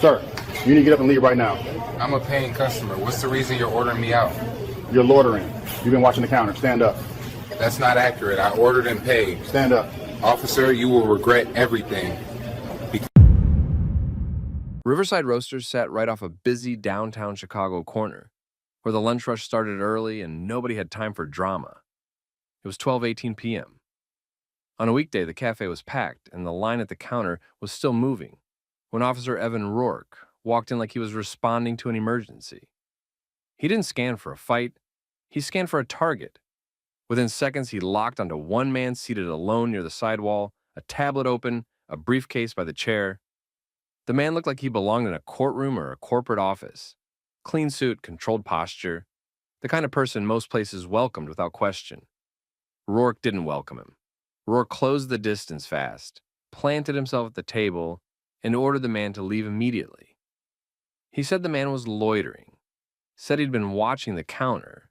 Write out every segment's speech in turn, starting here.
Sir, you need to get up and leave right now. I'm a paying customer. What's the reason you're ordering me out? You're loitering. You've been watching the counter. Stand up. That's not accurate. I ordered and paid. Stand up. Officer, you will regret everything. Riverside Roasters sat right off a busy downtown Chicago corner, where the lunch rush started early and nobody had time for drama. It was 12:18 p.m. On a weekday, the cafe was packed and the line at the counter was still moving when Officer Evan Rourke walked in like he was responding to an emergency. He didn't scan for a fight, he scanned for a target. Within seconds, he locked onto one man seated alone near the sidewall, a tablet open, a briefcase by the chair. The man looked like he belonged in a courtroom or a corporate office. Clean suit, controlled posture, the kind of person most places welcomed without question. Rourke didn't welcome him. Rourke closed the distance fast, planted himself at the table, and ordered the man to leave immediately. He said the man was loitering, said he'd been watching the counter,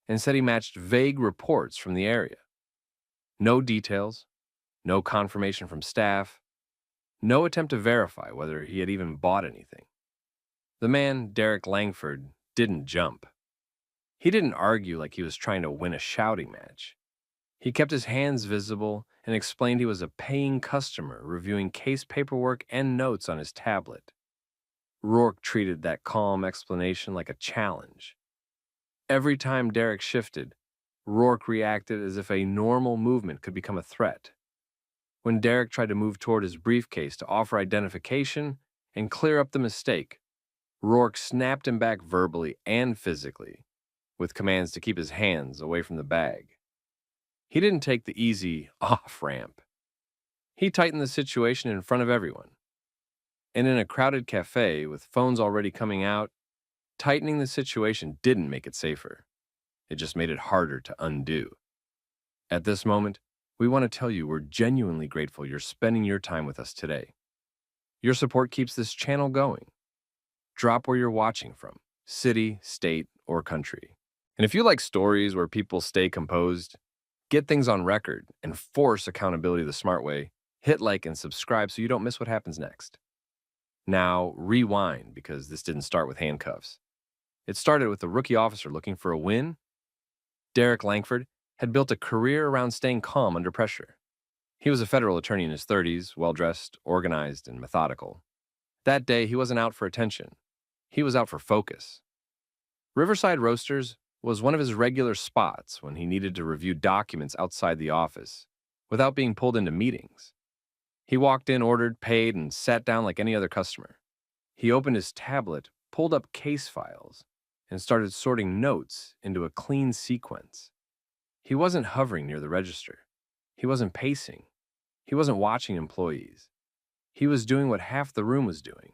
and said he matched vague reports from the area. No details, no confirmation from staff, no attempt to verify whether he had even bought anything. The man, Derek Langford, didn't jump. He didn't argue like he was trying to win a shouting match. He kept his hands visible and explained he was a paying customer reviewing case paperwork and notes on his tablet. Rourke treated that calm explanation like a challenge. Every time Derek shifted, Rourke reacted as if a normal movement could become a threat. When Derek tried to move toward his briefcase to offer identification and clear up the mistake, Rourke snapped him back verbally and physically, with commands to keep his hands away from the bag. He didn't take the easy off-ramp. He tightened the situation in front of everyone. And in a crowded cafe with phones already coming out, tightening the situation didn't make it safer. It just made it harder to undo. At this moment, we want to tell you we're genuinely grateful you're spending your time with us today. Your support keeps this channel going. Drop where you're watching from, city, state, or country. And if you like stories where people stay composed, get things on record, and force accountability the smart way, hit like and subscribe so you don't miss what happens next. Now, rewind, because this didn't start with handcuffs. It started with a rookie officer looking for a win. Derek Langford had built a career around staying calm under pressure. He was a federal attorney in his 30s, well-dressed, organized, and methodical. That day, he wasn't out for attention. He was out for focus. Riverside Roasters was one of his regular spots when he needed to review documents outside the office without being pulled into meetings. He walked in, ordered, paid, and sat down like any other customer. He opened his tablet, pulled up case files, and started sorting notes into a clean sequence. He wasn't hovering near the register. He wasn't pacing. He wasn't watching employees. He was doing what half the room was doing,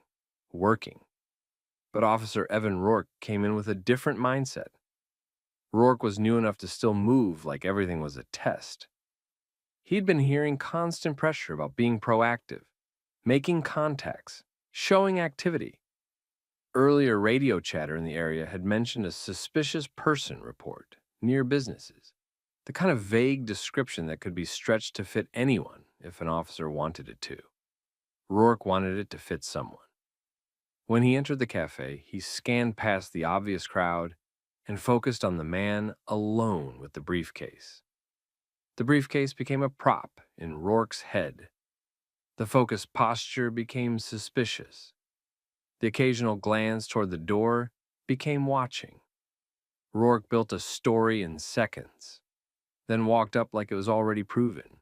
working. But Officer Evan Rourke came in with a different mindset. Rourke was new enough to still move like everything was a test. He'd been hearing constant pressure about being proactive, making contacts, showing activity. Earlier radio chatter in the area had mentioned a suspicious person report near businesses, the kind of vague description that could be stretched to fit anyone if an officer wanted it to. Rourke wanted it to fit someone. When he entered the cafe, he scanned past the obvious crowd and focused on the man alone with the briefcase. The briefcase became a prop in Rourke's head. The focused posture became suspicious. The occasional glance toward the door became watching. Rourke built a story in seconds, then walked up like it was already proven.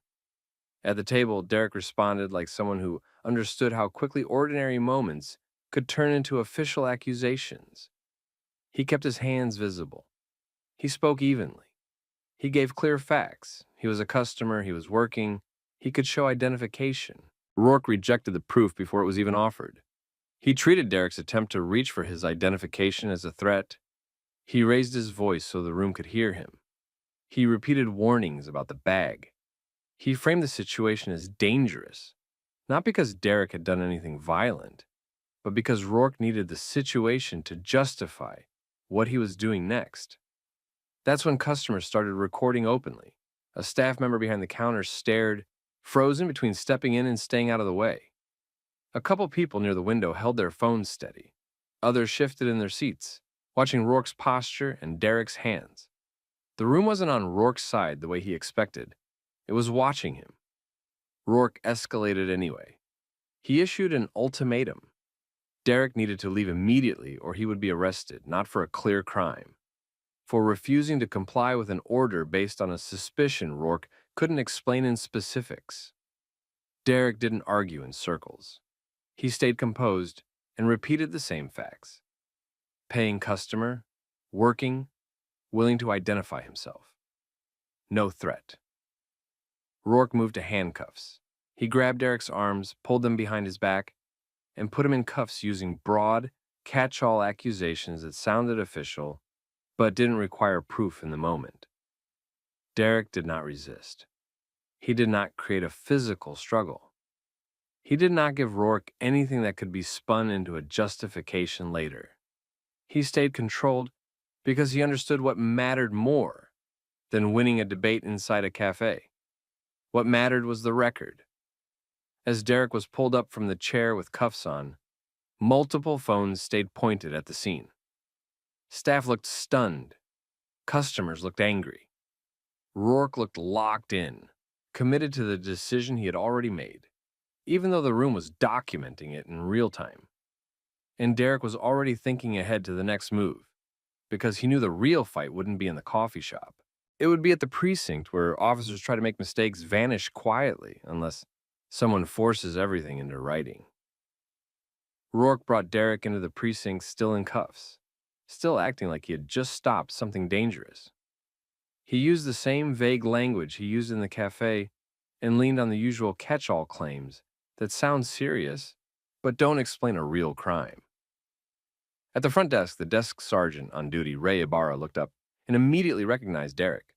At the table, Derek responded like someone who understood how quickly ordinary moments could turn into official accusations. He kept his hands visible. He spoke evenly. He gave clear facts. He was a customer, he was working, he could show identification. Rourke rejected the proof before it was even offered. He treated Derek's attempt to reach for his identification as a threat. He raised his voice so the room could hear him. He repeated warnings about the bag. He framed the situation as dangerous, not because Derek had done anything violent, but because Rourke needed the situation to justify what he was doing next. That's when customers started recording openly. A staff member behind the counter stared, frozen between stepping in and staying out of the way. A couple people near the window held their phones steady. Others shifted in their seats, watching Rourke's posture and Derek's hands. The room wasn't on Rourke's side the way he expected. It was watching him. Rourke escalated anyway. He issued an ultimatum. Derek needed to leave immediately or he would be arrested, not for a clear crime. For refusing to comply with an order based on a suspicion Rourke couldn't explain in specifics. Derek didn't argue in circles. He stayed composed and repeated the same facts. Paying customer, working, willing to identify himself. No threat. Rourke moved to handcuffs. He grabbed Derek's arms, pulled them behind his back, and put him in cuffs using broad, catch-all accusations that sounded official, but didn't require proof in the moment. Derek did not resist. He did not create a physical struggle. He did not give Rourke anything that could be spun into a justification later. He stayed controlled because he understood what mattered more than winning a debate inside a cafe. What mattered was the record. As Derek was pulled up from the chair with cuffs on, multiple phones stayed pointed at the scene. Staff looked stunned. Customers looked angry. Rourke looked locked in, committed to the decision he had already made, even though the room was documenting it in real time. And Derek was already thinking ahead to the next move, because he knew the real fight wouldn't be in the coffee shop. It would be at the precinct where officers try to make mistakes vanish quietly unless someone forces everything into writing. Rourke brought Derek into the precinct still in cuffs, still acting like he had just stopped something dangerous. He used the same vague language he used in the cafe and leaned on the usual catch-all claims that sound serious but don't explain a real crime. At the front desk, the desk sergeant on duty, Ray Ibarra, looked up and immediately recognized Derek.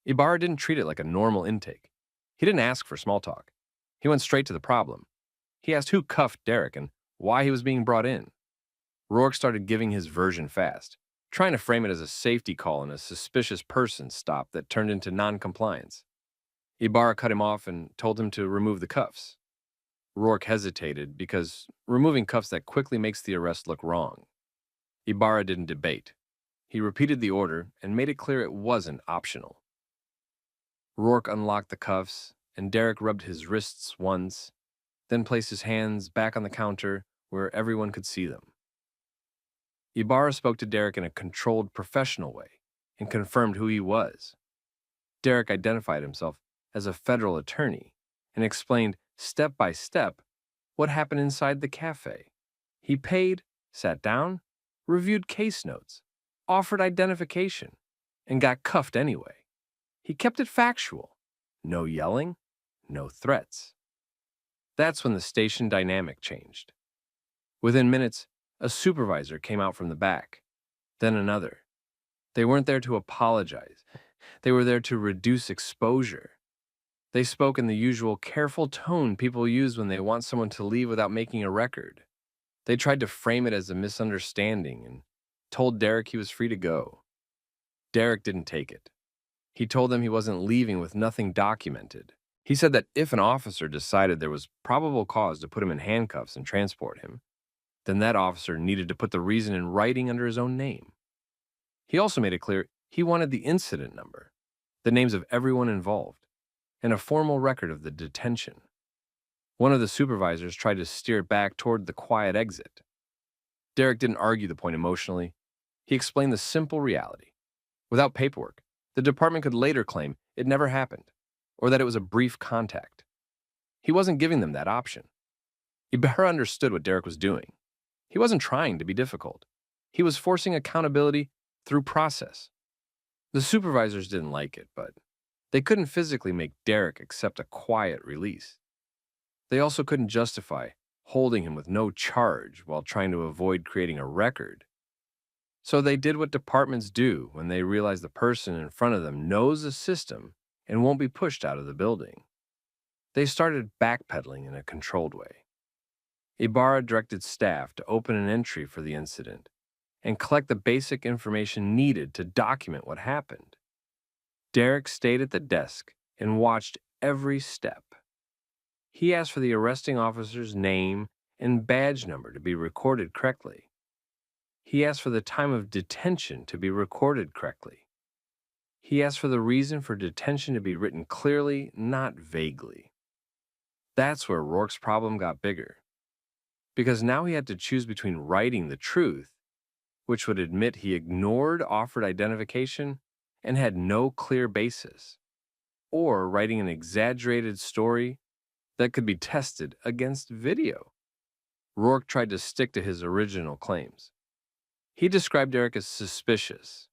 Ibarra didn't treat it like a normal intake. He didn't ask for small talk. He went straight to the problem. He asked who cuffed Derek and why he was being brought in. Rourke started giving his version fast, trying to frame it as a safety call and a suspicious person stop that turned into non-compliance. Ibarra cut him off and told him to remove the cuffs. Rourke hesitated because removing cuffs that quickly makes the arrest look wrong. Ibarra didn't debate. He repeated the order and made it clear it wasn't optional. Rourke unlocked the cuffs, and Derek rubbed his wrists once, then placed his hands back on the counter where everyone could see them. Ibarra spoke to Derek in a controlled, professional way and confirmed who he was. Derek identified himself as a federal attorney and explained step by step what happened inside the cafe. He paid, sat down, reviewed case notes, offered identification, and got cuffed anyway. He kept it factual. No yelling, no threats. That's when the station dynamic changed. Within minutes, a supervisor came out from the back, then another. They weren't there to apologize. They were there to reduce exposure. They spoke in the usual careful tone people use when they want someone to leave without making a record. They tried to frame it as a misunderstanding and told Derek he was free to go. Derek didn't take it. He told them he wasn't leaving with nothing documented. He said that if an officer decided there was probable cause to put him in handcuffs and transport him, then that officer needed to put the reason in writing under his own name. He also made it clear he wanted the incident number, the names of everyone involved, and a formal record of the detention. One of the supervisors tried to steer it back toward the quiet exit. Derek didn't argue the point emotionally. He explained the simple reality. Without paperwork, the department could later claim it never happened, or that it was a brief contact. He wasn't giving them that option. Ibarra understood what Derek was doing. He wasn't trying to be difficult. He was forcing accountability through process. The supervisors didn't like it, but they couldn't physically make Derek accept a quiet release. They also couldn't justify holding him with no charge while trying to avoid creating a record. So they did what departments do when they realize the person in front of them knows the system and won't be pushed out of the building. They started backpedaling in a controlled way. Ibarra directed staff to open an entry for the incident and collect the basic information needed to document what happened. Derek stayed at the desk and watched every step. He asked for the arresting officer's name and badge number to be recorded correctly. He asked for the time of detention to be recorded correctly. He asked for the reason for detention to be written clearly, not vaguely. That's where Rourke's problem got bigger, because now he had to choose between writing the truth, which would admit he ignored offered identification and had no clear basis, or writing an exaggerated story that could be tested against video. Rourke tried to stick to his original claims. He described Derek as suspicious,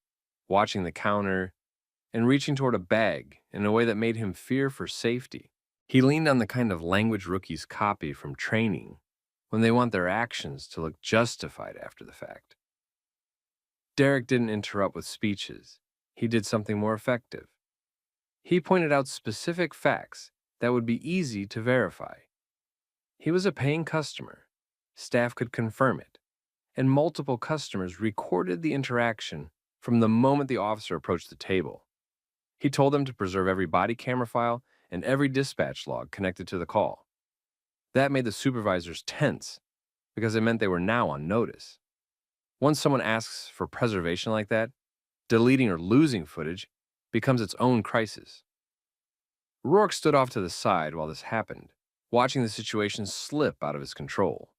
watching the counter, and reaching toward a bag in a way that made him fear for safety. He leaned on the kind of language rookies copy from training when they want their actions to look justified after the fact. Derek didn't interrupt with speeches. He did something more effective. He pointed out specific facts that would be easy to verify. He was a paying customer. Staff could confirm it, and multiple customers recorded the interaction from the moment the officer approached the table. He told them to preserve every body camera file and every dispatch log connected to the call. That made the supervisors tense because it meant they were now on notice. Once someone asks for preservation like that, deleting or losing footage becomes its own crisis. Rourke stood off to the side while this happened, watching the situation slip out of his control.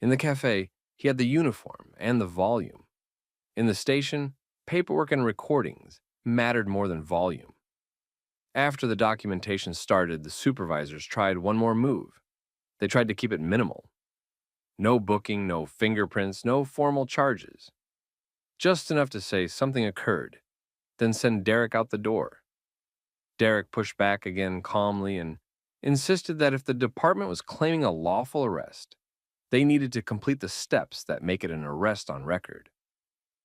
In the cafe, he had the uniform and the volume. In the station, paperwork and recordings mattered more than volume. After the documentation started, the supervisors tried one more move. They tried to keep it minimal. No booking, no fingerprints, no formal charges. Just enough to say something occurred, then send Derek out the door. Derek pushed back again calmly and insisted that if the department was claiming a lawful arrest, they needed to complete the steps that make it an arrest on record.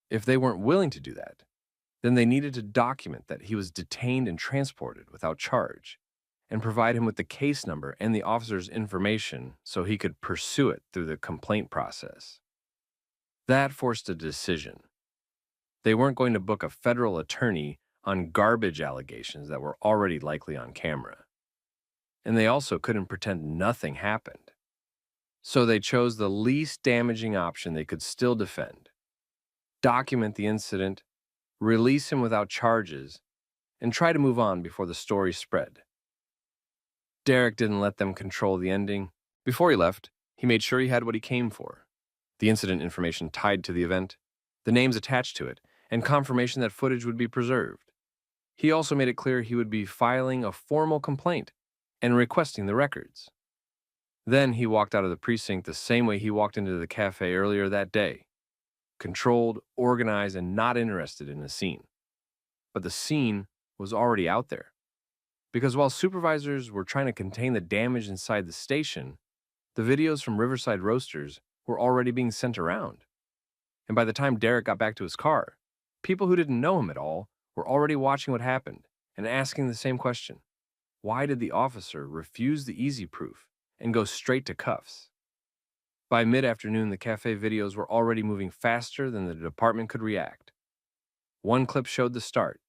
If they weren't willing to do that, then they needed to document that he was detained and transported without charge, and provide him with the case number and the officer's information so he could pursue it through the complaint process. That forced a decision. They weren't going to book a federal attorney on garbage allegations that were already likely on camera. And they also couldn't pretend nothing happened. So they chose the least damaging option they could still defend. Document the incident, release him without charges, and try to move on before the story spread. Derek didn't let them control the ending. Before he left, he made sure he had what he came for: the incident information tied to the event, the names attached to it, and confirmation that footage would be preserved. He also made it clear he would be filing a formal complaint and requesting the records. Then he walked out of the precinct the same way he walked into the cafe earlier that day: controlled, organized, and not interested in a scene. But the scene was already out there. Because while supervisors were trying to contain the damage inside the station, the videos from Riverside Roasters were already being sent around. And by the time Derek got back to his car, people who didn't know him at all were already watching what happened and asking the same question: why did the officer refuse the easy proof and go straight to cuffs? By mid-afternoon, the cafe videos were already moving faster than the department could react. One clip showed the start: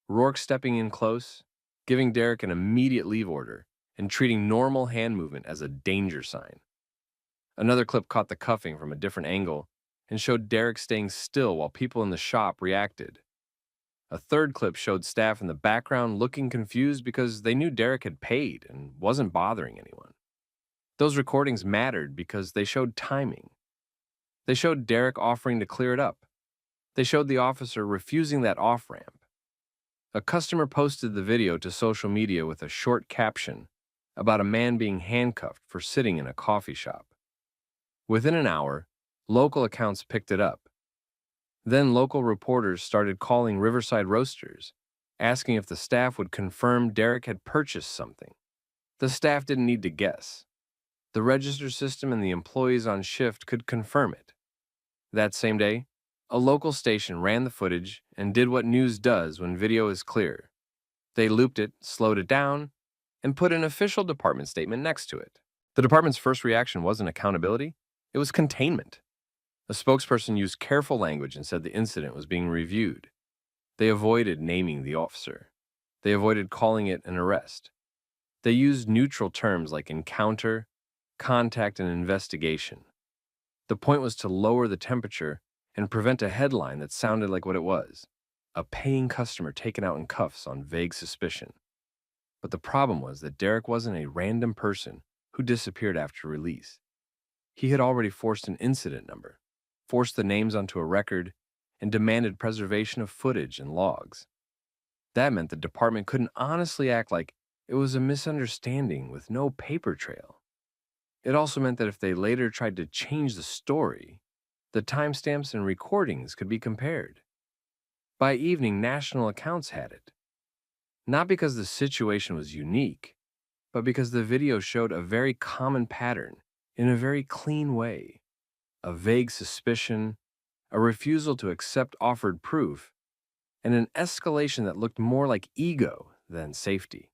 Rourke stepping in close, giving Derek an immediate leave order, and treating normal hand movement as a danger sign. Another clip caught the cuffing from a different angle and showed Derek staying still while people in the shop reacted. A third clip showed staff in the background looking confused because they knew Derek had paid and wasn't bothering anyone. Those recordings mattered because they showed timing. They showed Derek offering to clear it up. They showed the officer refusing that off-ramp. A customer posted the video to social media with a short caption about a man being handcuffed for sitting in a coffee shop. Within an hour, local accounts picked it up. Then local reporters started calling Riverside Roasters, asking if the staff would confirm Derek had purchased something. The staff didn't need to guess. The register system and the employees on shift could confirm it. That same day, a local station ran the footage and did what news does when video is clear. They looped it, slowed it down, and put an official department statement next to it. The department's first reaction wasn't accountability, it was containment. A spokesperson used careful language and said the incident was being reviewed. They avoided naming the officer. They avoided calling it an arrest. They used neutral terms like encounter, contact, and investigation. The point was to lower the temperature and prevent a headline that sounded like what it was: a paying customer taken out in cuffs on vague suspicion. But the problem was that Derek wasn't a random person who disappeared after release. He had already forced an incident number, forced the names onto a record, and demanded preservation of footage and logs. That meant the department couldn't honestly act like it was a misunderstanding with no paper trail. It also meant that if they later tried to change the story, the timestamps and recordings could be compared. By evening, national accounts had it. Not because the situation was unique, but because the video showed a very common pattern in a very clean way: a vague suspicion, a refusal to accept offered proof, and an escalation that looked more like ego than safety.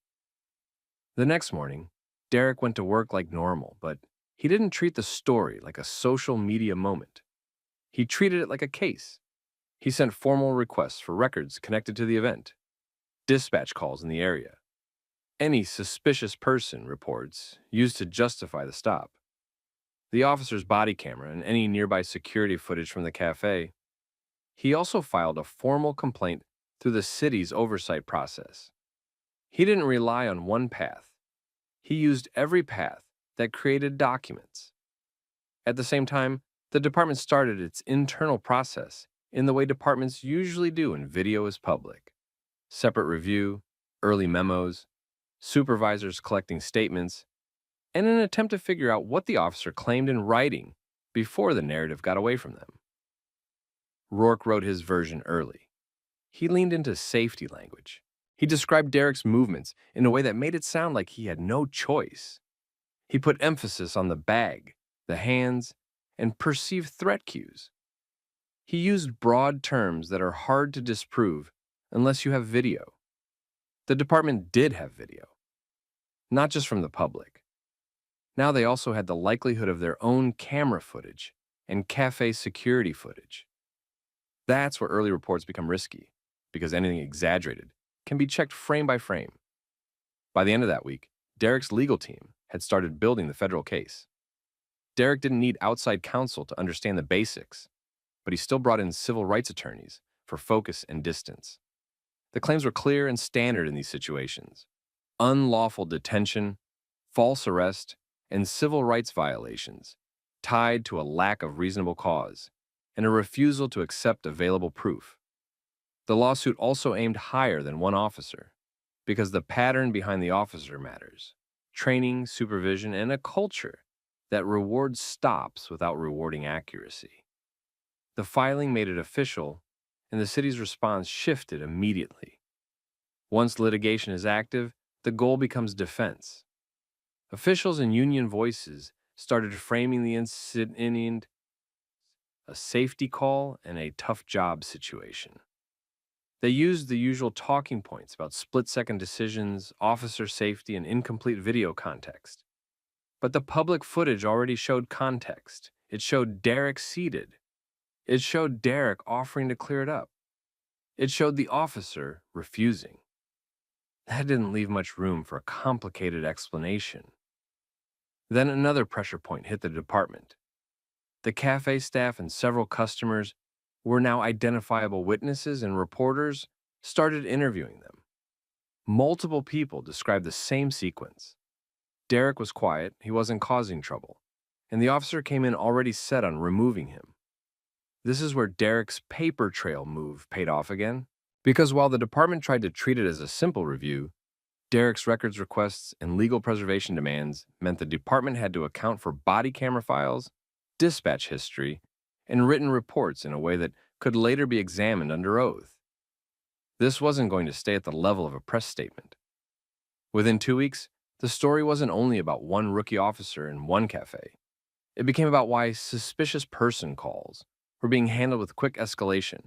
The next morning, Derek went to work like normal, but he didn't treat the story like a social media moment. He treated it like a case. He sent formal requests for records connected to the event, dispatch calls in the area, any suspicious person reports used to justify the stop, the officer's body camera, and any nearby security footage from the cafe. He also filed a formal complaint through the city's oversight process. He didn't rely on one path. He used every path that created documents. At the same time, the department started its internal process in the way departments usually do when video is public: separate review, early memos, supervisors collecting statements, and an attempt to figure out what the officer claimed in writing before the narrative got away from them. Rourke wrote his version early. He leaned into safety language. He described Derek's movements in a way that made it sound like he had no choice. He put emphasis on the bag, the hands, and perceived threat cues. He used broad terms that are hard to disprove unless you have video. The department did have video, not just from the public. Now they also had the likelihood of their own camera footage and cafe security footage. That's where early reports become risky, because anything exaggerated can be checked frame by frame. By the end of that week, Derek's legal team had started building the federal case. Derek didn't need outside counsel to understand the basics, but he still brought in civil rights attorneys for focus and distance. The claims were clear and standard in these situations: unlawful detention, false arrest, and civil rights violations tied to a lack of reasonable cause and a refusal to accept available proof. The lawsuit also aimed higher than one officer, because the pattern behind the officer matters: training, supervision, and a culture that rewards stops without rewarding accuracy. The filing made it official, and the city's response shifted immediately. Once litigation is active, the goal becomes defense. Officials and union voices started framing the incident a safety call and a tough job situation. They used the usual talking points about split-second decisions, officer safety, and incomplete video context. But the public footage already showed context. It showed Derek seated. It showed Derek offering to clear it up. It showed the officer refusing. That didn't leave much room for a complicated explanation. Then another pressure point hit the department. The cafe staff and several customers were now identifiable witnesses, and reporters started interviewing them. Multiple people described the same sequence. Derek was quiet, he wasn't causing trouble, and the officer came in already set on removing him. This is where Derek's paper trail move paid off again, because while the department tried to treat it as a simple review, Derek's records requests and legal preservation demands meant the department had to account for body camera files, dispatch history, and written reports in a way that could later be examined under oath. This wasn't going to stay at the level of a press statement. Within 2 weeks, the story wasn't only about one rookie officer in one cafe. It became about why suspicious person calls were being handled with quick escalation,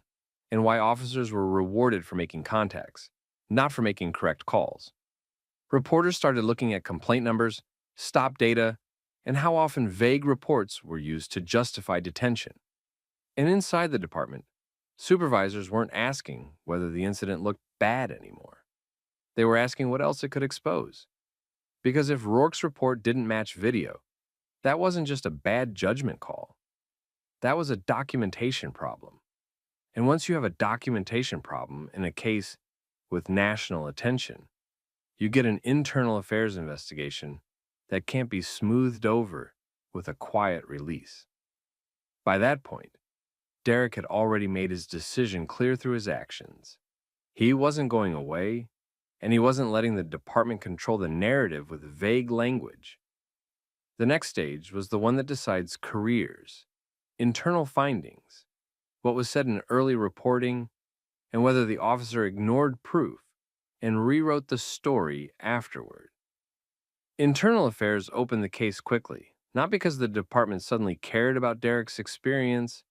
and why officers were rewarded for making contacts, not for making correct calls. Reporters started looking at complaint numbers, stop data, and how often vague reports were used to justify detention. And inside the department, supervisors weren't asking whether the incident looked bad anymore. They were asking what else it could expose. Because if Rourke's report didn't match video, that wasn't just a bad judgment call. That was a documentation problem. And once you have a documentation problem in a case with national attention, you get an internal affairs investigation that can't be smoothed over with a quiet release. By that point, Derek had already made his decision clear through his actions. He wasn't going away, and he wasn't letting the department control the narrative with vague language. The next stage was the one that decides careers, internal findings, what was said in early reporting, and whether the officer ignored proof and rewrote the story afterward. Internal affairs opened the case quickly, not because the department suddenly cared about Derek's experience,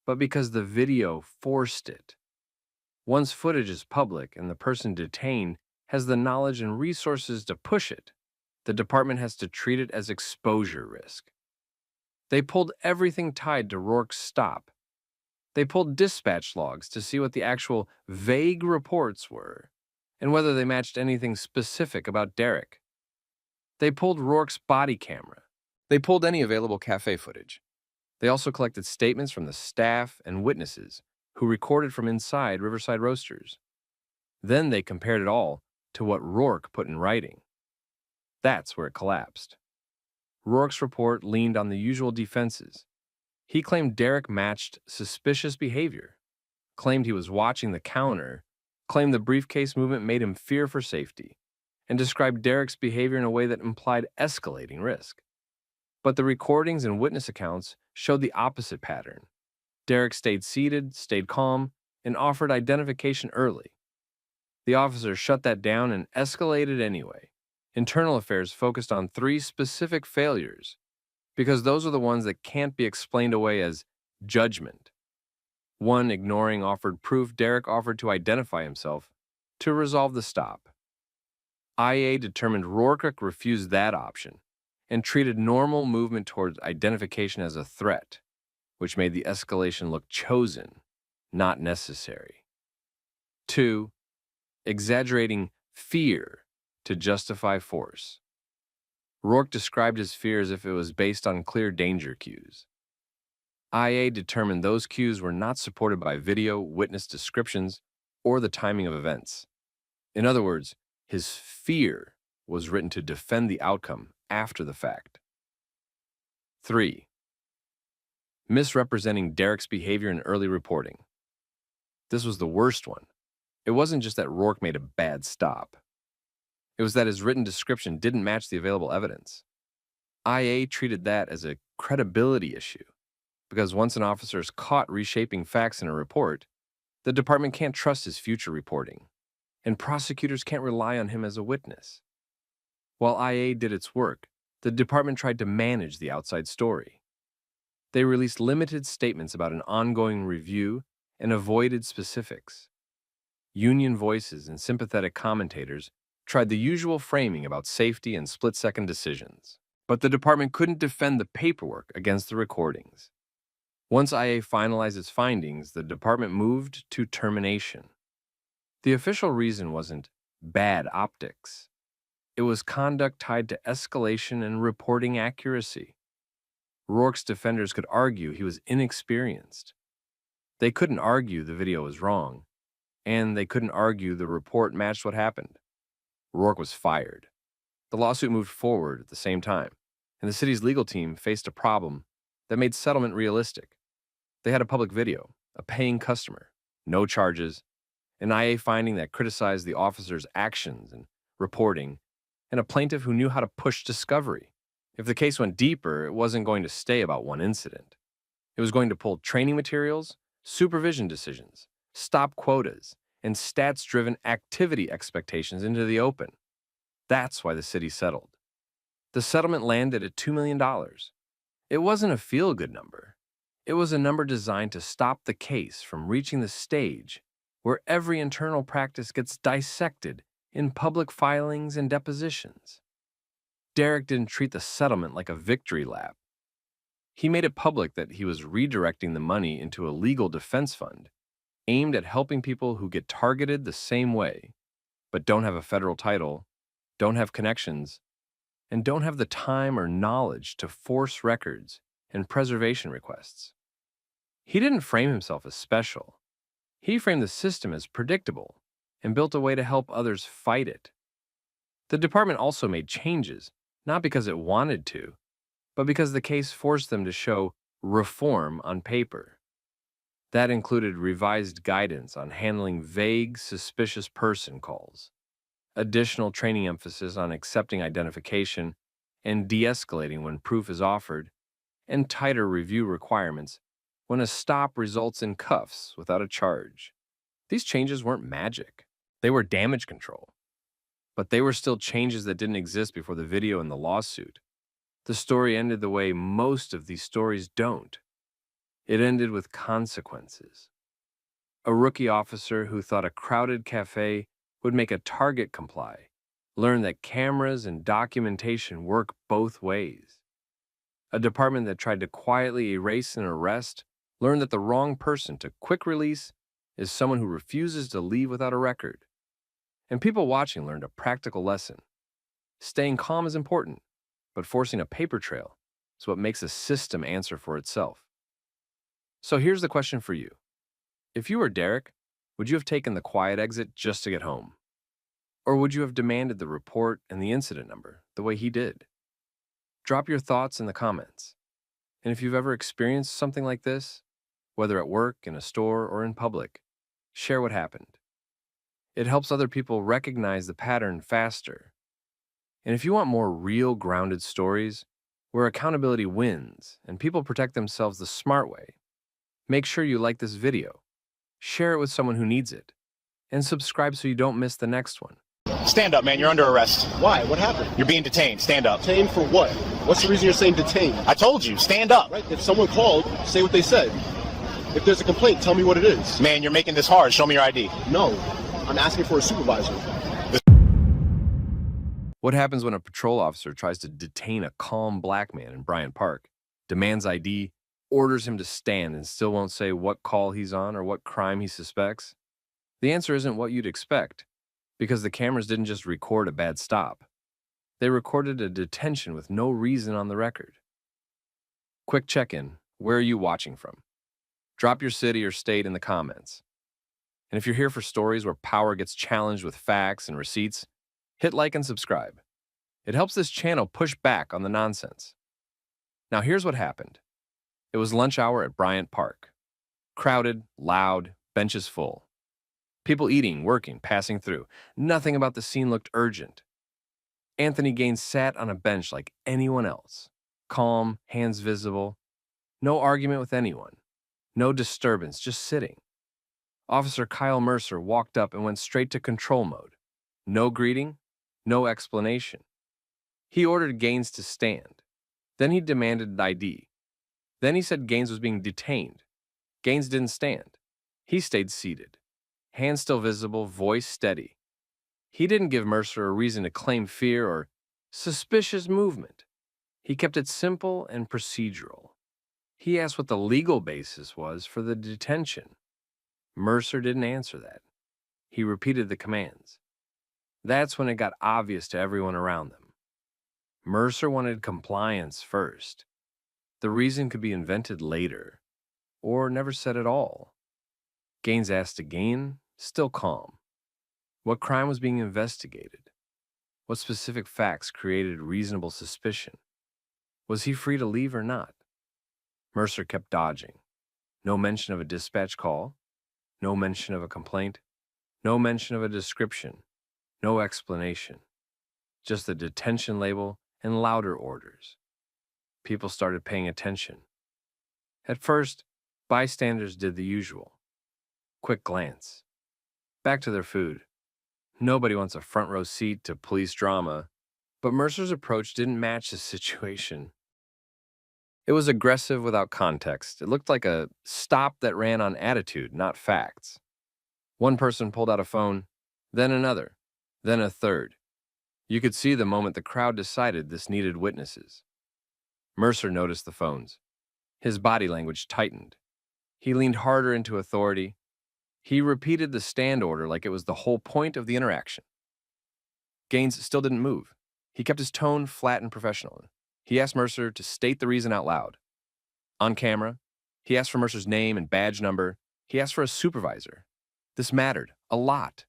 but because the video forced it. Once footage is public and the person detained has the knowledge and resources to push it, the department has to treat it as exposure risk. They pulled everything tied to Rourke's stop. They pulled dispatch logs to see what the actual vague reports were and whether they matched anything specific about Derek. They pulled Rourke's body camera. They pulled any available cafe footage. They also collected statements from the staff and witnesses who recorded from inside Riverside Roasters. Then they compared it all to what Rourke put in writing. That's where it collapsed. Rourke's report leaned on the usual defenses. He claimed Derek matched suspicious behavior, claimed he was watching the counter, claimed the briefcase movement made him fear for safety, and described Derek's behavior in a way that implied escalating risk. But the recordings and witness accounts showed the opposite pattern. Derek stayed seated, stayed calm, and offered identification early. The officer shut that down and escalated anyway. Internal affairs focused on 3 specific failures, because those are the ones that can't be explained away as judgment. 1, ignoring offered proof Derek offered to identify himself to resolve the stop. IA determined Rourke refused that option and treated normal movement towards identification as a threat, which made the escalation look chosen, not necessary. 2, exaggerating fear to justify force. Rourke described his fear as if it was based on clear danger cues. IA determined those cues were not supported by video, witness descriptions, or the timing of events. In other words, his fear was written to defend the outcome after the fact. 3, misrepresenting Derek's behavior in early reporting. This was the worst one. It wasn't just that Rourke made a bad stop. It was that his written description didn't match the available evidence. IA treated that as a credibility issue, because once an officer is caught reshaping facts in a report, the department can't trust his future reporting, and prosecutors can't rely on him as a witness. While IA did its work, the department tried to manage the outside story. They released limited statements about an ongoing review and avoided specifics. Union voices and sympathetic commentators tried the usual framing about safety and split-second decisions, but the department couldn't defend the paperwork against the recordings. Once IA finalized its findings, the department moved to termination. The official reason wasn't bad optics. It was conduct tied to escalation and reporting accuracy. Rourke's defenders could argue he was inexperienced. They couldn't argue the video was wrong, and they couldn't argue the report matched what happened. Rourke was fired. The lawsuit moved forward at the same time, and the city's legal team faced a problem that made settlement realistic. They had a public video, a paying customer, no charges, an IA finding that criticized the officer's actions and reporting, and a plaintiff who knew how to push discovery. If the case went deeper, it wasn't going to stay about one incident. It was going to pull training materials, supervision decisions, stop quotas, and stats-driven activity expectations into the open. That's why the city settled. The settlement landed at $2 million. It wasn't a feel-good number. It was a number designed to stop the case from reaching the stage where every internal practice gets dissected in public filings and depositions. Derek didn't treat the settlement like a victory lap. He made it public that he was redirecting the money into a legal defense fund aimed at helping people who get targeted the same way, but don't have a federal title, don't have connections, and don't have the time or knowledge to force records and preservation requests. He didn't frame himself as special. He framed the system as predictable and built a way to help others fight it. The department also made changes, not because it wanted to, but because the case forced them to show reform on paper. That included revised guidance on handling vague, suspicious person calls, additional training emphasis on accepting identification and de-escalating when proof is offered, and tighter review requirements when a stop results in cuffs without a charge. These changes weren't magic. They were damage control. But they were still changes that didn't exist before the video and the lawsuit. The story ended the way most of these stories don't. It ended with consequences. A rookie officer who thought a crowded cafe would make a target comply learned that cameras and documentation work both ways. A department that tried to quietly erase an arrest learned that the wrong person to quick release is someone who refuses to leave without a record. And people watching learned a practical lesson. Staying calm is important, but forcing a paper trail is what makes a system answer for itself. So here's the question for you. If you were Derek, would you have taken the quiet exit just to get home? Or would you have demanded the report and the incident number the way he did? Drop your thoughts in the comments. And if you've ever experienced something like this, whether at work, in a store, or in public, share what happened. It helps other people recognize the pattern faster. And if you want more real, grounded stories where accountability wins and people protect themselves the smart way, make sure you like this video, share it with someone who needs it, and subscribe so you don't miss the next one. Stand up, man. You're under arrest. Why? What happened? You're being detained. Stand up. Detained for what? What's the reason you're saying detained? I told you. Stand up. Right? If someone called, say what they said. If there's a complaint, tell me what it is. Man, you're making this hard. Show me your ID. No. I'm asking for a supervisor. What happens when a patrol officer tries to detain a calm black man in Bryant Park, demands ID, orders him to stand, and still won't say what call he's on or what crime he suspects? The answer isn't what you'd expect, because the cameras didn't just record a bad stop. They recorded a detention with no reason on the record. Quick check-in. Where are you watching from? Drop your city or state in the comments. And if you're here for stories where power gets challenged with facts and receipts, hit like and subscribe. It helps this channel push back on the nonsense. Now here's what happened. It was lunch hour at Bryant Park. Crowded, loud, benches full. People eating, working, passing through. Nothing about the scene looked urgent. Anthony Gaines sat on a bench like anyone else. Calm, hands visible. No argument with anyone. No disturbance, just sitting. Officer Kyle Mercer walked up and went straight to control mode. No greeting, no explanation. He ordered Gaines to stand. Then he demanded ID. Then he said Gaines was being detained. Gaines didn't stand. He stayed seated. Hands still visible, voice steady. He didn't give Mercer a reason to claim fear or suspicious movement. He kept it simple and procedural. He asked what the legal basis was for the detention. Mercer didn't answer that. He repeated the commands. That's when it got obvious to everyone around them. Mercer wanted compliance first. The reason could be invented later, or never said at all. Gaines asked again, still calm. What crime was being investigated? What specific facts created reasonable suspicion? Was he free to leave or not? Mercer kept dodging. No mention of a dispatch call. No mention of a complaint. No mention of a description. No explanation. Just the detention label and louder orders. People started paying attention. At first, bystanders did the usual. Quick glance. Back to their food. Nobody wants a front row seat to police drama, but Mercer's approach didn't match the situation. It was aggressive without context. It looked like a stop that ran on attitude, not facts. One person pulled out a phone, then another, then a third. You could see the moment the crowd decided this needed witnesses. Mercer noticed the phones. His body language tightened. He leaned harder into authority. He repeated the stand order like it was the whole point of the interaction. Gaines still didn't move. He kept his tone flat and professional. He asked Mercer to state the reason out loud. On camera, he asked for Mercer's name and badge number. He asked for a supervisor. This mattered a lot,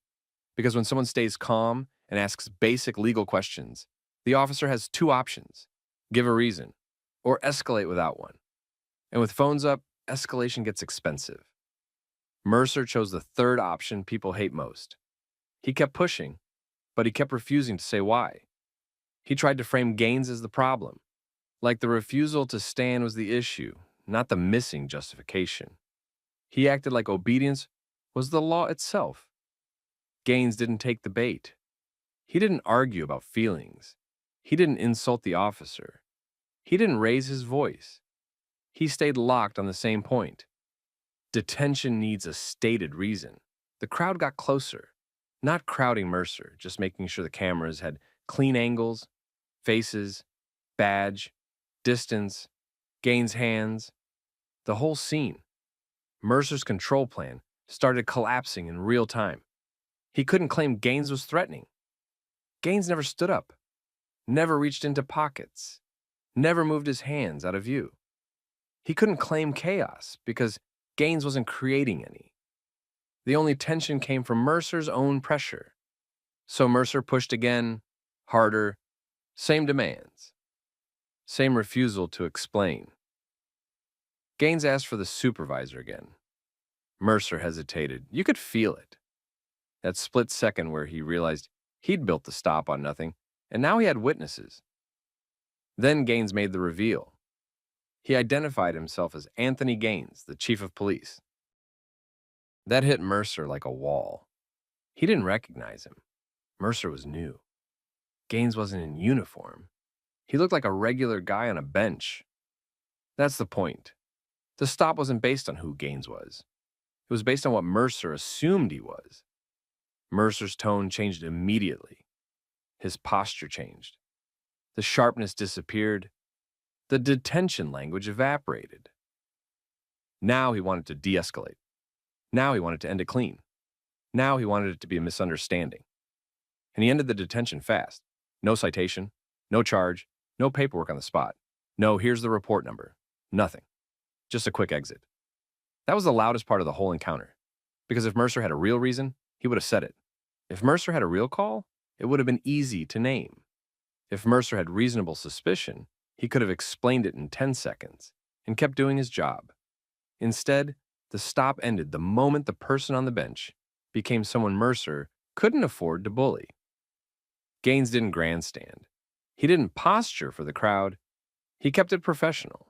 because when someone stays calm and asks basic legal questions, the officer has two options: give a reason, or escalate without one. And with phones up, escalation gets expensive. Mercer chose the third option people hate most. He kept pushing, but he kept refusing to say why. He tried to frame Gaines as the problem, like the refusal to stand was the issue, not the missing justification. He acted like obedience was the law itself. Gaines didn't take the bait. He didn't argue about feelings. He didn't insult the officer. He didn't raise his voice. He stayed locked on the same point. Detention needs a stated reason. The crowd got closer, not crowding Mercer, just making sure the cameras had clean angles, faces, badge, distance, Gaines' hands, the whole scene. Mercer's control plan started collapsing in real time. He couldn't claim Gaines was threatening. Gaines never stood up, never reached into pockets, never moved his hands out of view. He couldn't claim chaos because Gaines wasn't creating any. The only tension came from Mercer's own pressure. So Mercer pushed again, harder, same demands, same refusal to explain. Gaines asked for the supervisor again. Mercer hesitated. You could feel it. That split second where he realized he'd built the stop on nothing, and now he had witnesses. Then Gaines made the reveal. He identified himself as Anthony Gaines, the chief of police. That hit Mercer like a wall. He didn't recognize him. Mercer was new. Gaines wasn't in uniform. He looked like a regular guy on a bench. That's the point. The stop wasn't based on who Gaines was. It was based on what Mercer assumed he was. Mercer's tone changed immediately. His posture changed. The sharpness disappeared. The detention language evaporated. Now he wanted to de-escalate. Now he wanted to end it clean. Now he wanted it to be a misunderstanding. And he ended the detention fast. No citation, no charge, no paperwork on the spot. No, here's the report number. Nothing. Just a quick exit. That was the loudest part of the whole encounter. Because if Mercer had a real reason, he would have said it. If Mercer had a real call, it would have been easy to name. If Mercer had reasonable suspicion, he could have explained it in 10 seconds and kept doing his job. Instead, the stop ended the moment the person on the bench became someone Mercer couldn't afford to bully. Gaines didn't grandstand. He didn't posture for the crowd. He kept it professional.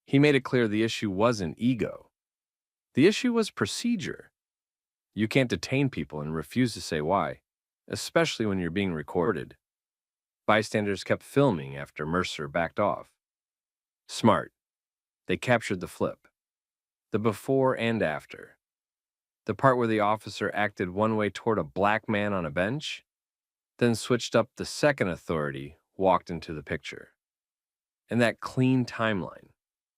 He made it clear the issue wasn't ego. The issue was procedure. You can't detain people and refuse to say why, especially when you're being recorded. Bystanders kept filming after Mercer backed off. Smart. They captured the flip. The before and after. The part where the officer acted one way toward a black man on a bench, then switched up the second authority, walked into the picture. And that clean timeline,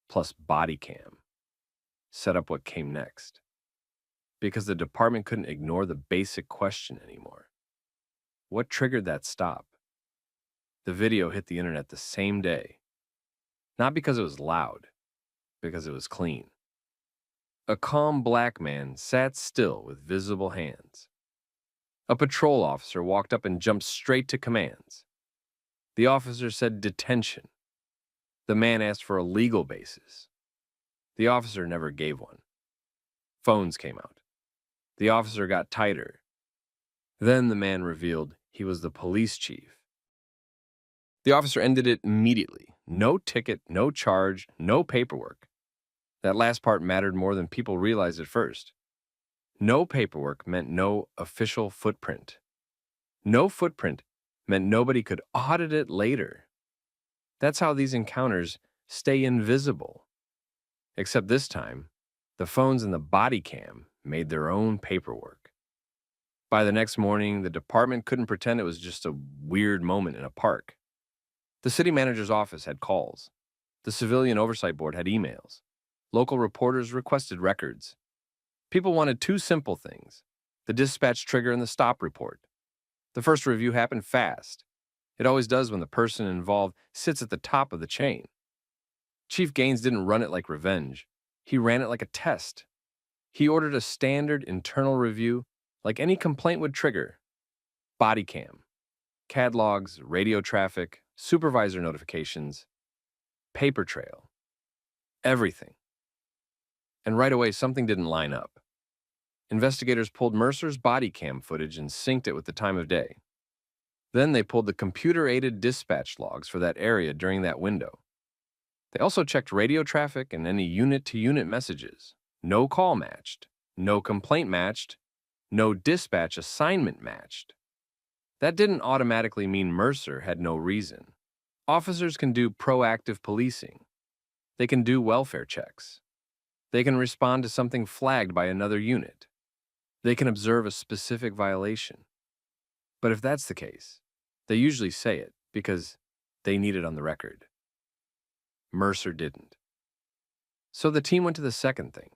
plus Bodycam, set up what came next. Because the department couldn't ignore the basic question anymore. What triggered that stop? The video hit the internet the same day. Not because it was loud, because it was clean. A calm black man sat still with visible hands. A patrol officer walked up and jumped straight to commands. The officer said detention. The man asked for a legal basis. The officer never gave one. Phones came out. The officer got tighter. Then the man revealed he was the police chief. The officer ended it immediately. No ticket, no charge, no paperwork. That last part mattered more than people realized at first. No paperwork meant no official footprint. No footprint meant nobody could audit it later. That's how these encounters stay invisible. Except this time, the phones and the body cam made their own paperwork. By the next morning, the department couldn't pretend it was just a weird moment in a park. The city manager's office had calls. The Civilian Oversight Board had emails. Local reporters requested records. People wanted two simple things: the dispatch trigger and the stop report. The first review happened fast. It always does when the person involved sits at the top of the chain. Chief Gaines didn't run it like revenge. He ran it like a test. He ordered a standard internal review like any complaint would trigger. Bodycam, CAD logs, radio traffic, supervisor notifications, paper trail, everything. And right away, something didn't line up. Investigators pulled Mercer's body cam footage and synced it with the time of day. Then they pulled the computer-aided dispatch logs for that area during that window. They also checked radio traffic and any unit-to-unit messages. No call matched, no complaint matched, no dispatch assignment matched. That didn't automatically mean Mercer had no reason. Officers can do proactive policing. They can do welfare checks. They can respond to something flagged by another unit. They can observe a specific violation. But if that's the case, they usually say it because they need it on the record. Mercer didn't. So the team went to the second thing: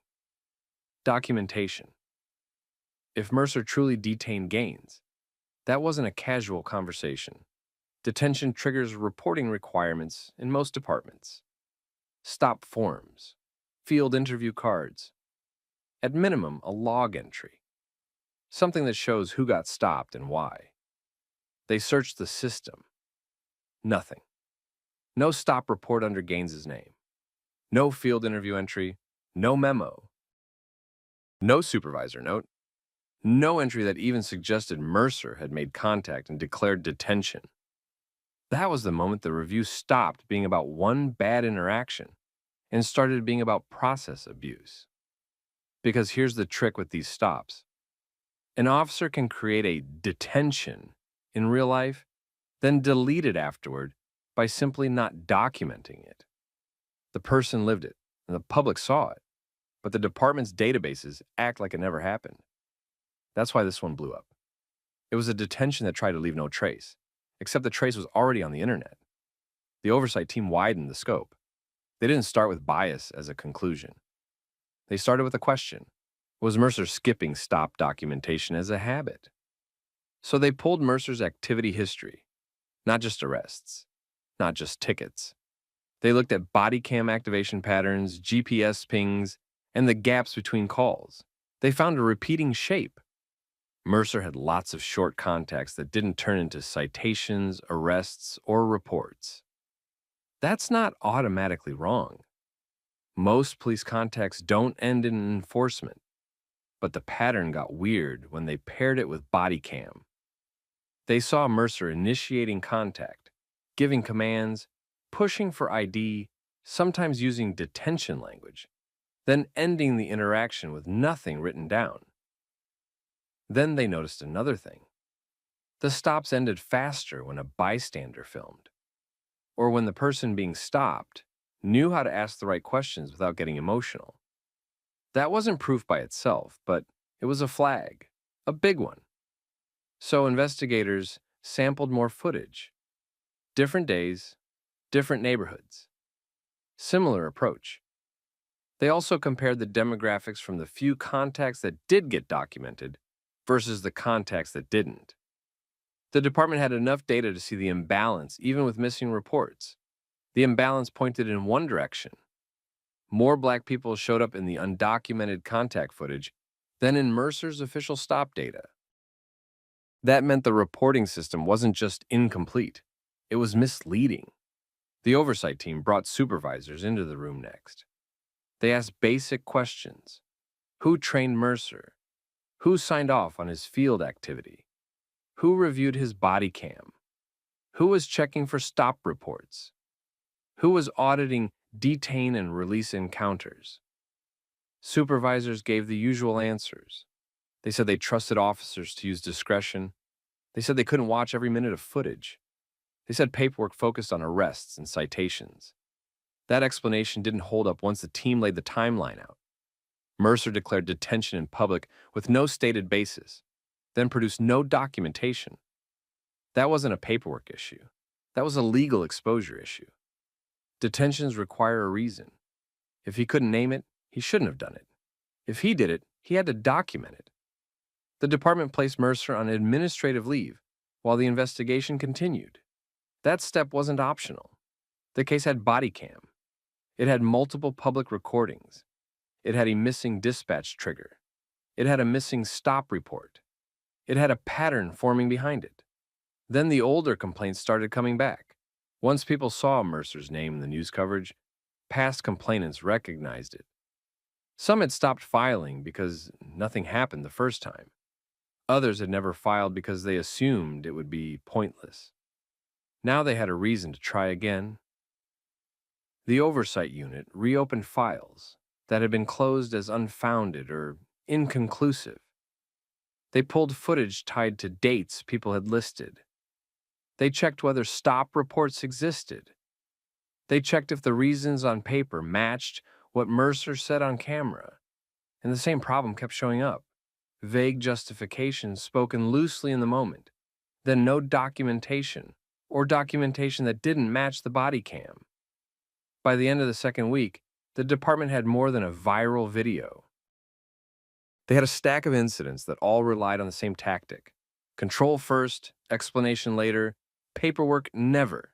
documentation. If Mercer truly detained Gaines, that wasn't a casual conversation. Detention triggers reporting requirements in most departments. Stop forms, field interview cards, at minimum, a log entry. Something that shows who got stopped and why. They searched the system. Nothing. No stop report under Gaines's name. No field interview entry. No memo. No supervisor note. No entry that even suggested Mercer had made contact and declared detention. That was the moment the review stopped being about one bad interaction and started being about process abuse. Because here's the trick with these stops. An officer can create a detention in real life, then delete it afterward by simply not documenting it. The person lived it, and the public saw it, but the department's databases act like it never happened. That's why this one blew up. It was a detention that tried to leave no trace, except the trace was already on the internet. The oversight team widened the scope. They didn't start with bias as a conclusion. They started with a question: was Mercer skipping stop documentation as a habit? So they pulled Mercer's activity history, not just arrests, not just tickets. They looked at body cam activation patterns, GPS pings, and the gaps between calls. They found a repeating shape. Mercer had lots of short contacts that didn't turn into citations, arrests, or reports. That's not automatically wrong. Most police contacts don't end in enforcement, but the pattern got weird when they paired it with body cam. They saw Mercer initiating contact, giving commands, pushing for ID, sometimes using detention language, then ending the interaction with nothing written down. Then they noticed another thing. The stops ended faster when a bystander filmed, or when the person being stopped knew how to ask the right questions without getting emotional. That wasn't proof by itself, but it was a flag, a big one. So investigators sampled more footage. Different days, different neighborhoods. Similar approach. They also compared the demographics from the few contacts that did get documented versus the contacts that didn't. The department had enough data to see the imbalance even with missing reports. The imbalance pointed in one direction. More black people showed up in the undocumented contact footage than in Mercer's official stop data. That meant the reporting system wasn't just incomplete, it was misleading. The oversight team brought supervisors into the room next. They asked basic questions. Who trained Mercer? Who signed off on his field activity? Who reviewed his body cam? Who was checking for stop reports? Who was auditing detain and release encounters? Supervisors gave the usual answers. They said they trusted officers to use discretion. They said they couldn't watch every minute of footage. They said paperwork focused on arrests and citations. That explanation didn't hold up once the team laid the timeline out. Mercer declared detention in public with no stated basis, then produced no documentation. That wasn't a paperwork issue. That was a legal exposure issue. Detentions require a reason. If he couldn't name it, he shouldn't have done it. If he did it, he had to document it. The department placed Mercer on administrative leave while the investigation continued. That step wasn't optional. The case had Bodycam. It had multiple public recordings. It had a missing dispatch trigger. It had a missing stop report. It had a pattern forming behind it. Then the older complaints started coming back. Once people saw Mercer's name in the news coverage, past complainants recognized it. Some had stopped filing because nothing happened the first time. Others had never filed because they assumed it would be pointless. Now they had a reason to try again. The oversight unit reopened files that had been closed as unfounded or inconclusive. They pulled footage tied to dates people had listed. They checked whether stop reports existed. They checked if the reasons on paper matched what Mercer said on camera. And the same problem kept showing up. Vague justifications spoken loosely in the moment, then no documentation, or documentation that didn't match the body cam. By the end of the second week, the department had more than a viral video. They had a stack of incidents that all relied on the same tactic. Control first, explanation later, paperwork never.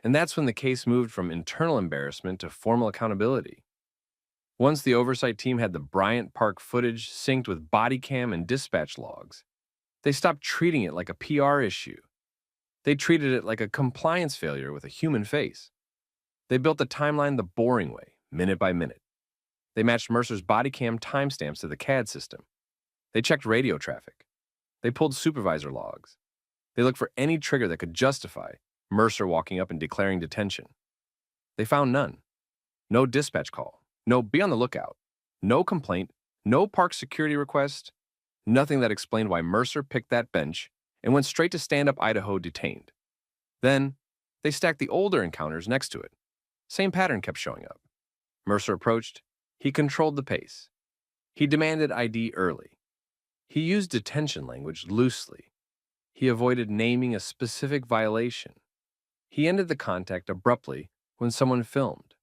And that's when the case moved from internal embarrassment to formal accountability. Once the oversight team had the Bryant Park footage synced with body cam and dispatch logs, they stopped treating it like a PR issue. They treated it like a compliance failure with a human face. They built the timeline the boring way, minute by minute. They matched Mercer's body cam timestamps to the CAD system. They checked radio traffic. They pulled supervisor logs. They looked for any trigger that could justify Mercer walking up and declaring detention. They found none. No dispatch call. No be on the lookout. No complaint. No park security request. Nothing that explained why Mercer picked that bench and went straight to stand-up Idaho detained. Then, they stacked the older encounters next to it. Same pattern kept showing up. Mercer approached. He controlled the pace. He demanded ID early. He used detention language loosely. He avoided naming a specific violation. He ended the contact abruptly when someone filmed,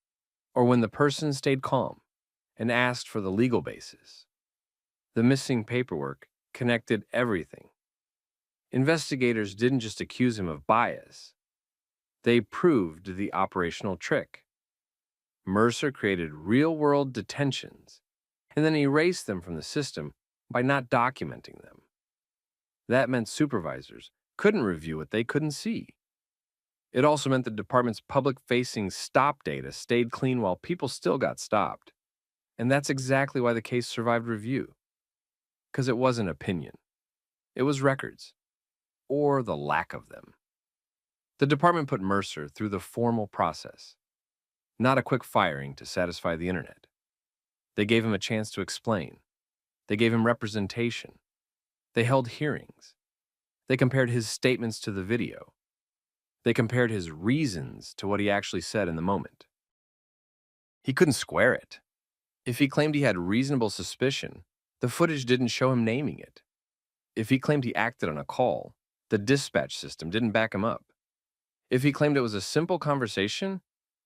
or when the person stayed calm and asked for the legal basis. The missing paperwork connected everything. Investigators didn't just accuse him of bias. They proved the operational trick. Mercer created real-world detentions and then erased them from the system by not documenting them. That meant supervisors couldn't review what they couldn't see. It also meant the department's public-facing stop data stayed clean while people still got stopped. And that's exactly why the case survived review. Because it wasn't opinion. It was records. Or the lack of them. The department put Mercer through the formal process. Not a quick firing to satisfy the internet. They gave him a chance to explain. They gave him representation. They held hearings. They compared his statements to the video. They compared his reasons to what he actually said in the moment. He couldn't square it. If he claimed he had reasonable suspicion, the footage didn't show him naming it. If he claimed he acted on a call, the dispatch system didn't back him up. If he claimed it was a simple conversation,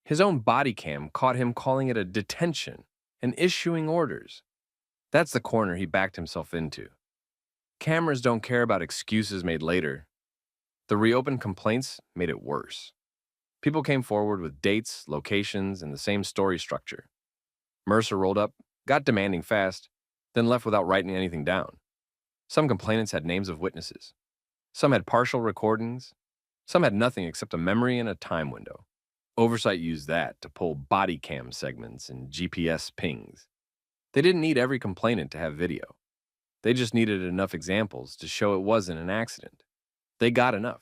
his own body cam caught him calling it a detention and issuing orders. That's the corner he backed himself into. Cameras don't care about excuses made later. The reopened complaints made it worse. People came forward with dates, locations, and the same story structure. Mercer rolled up, got demanding fast, then left without writing anything down. Some complainants had names of witnesses. Some had partial recordings. Some had nothing except a memory and a time window. Oversight used that to pull body cam segments and GPS pings. They didn't need every complainant to have video. They just needed enough examples to show it wasn't an accident. They got enough.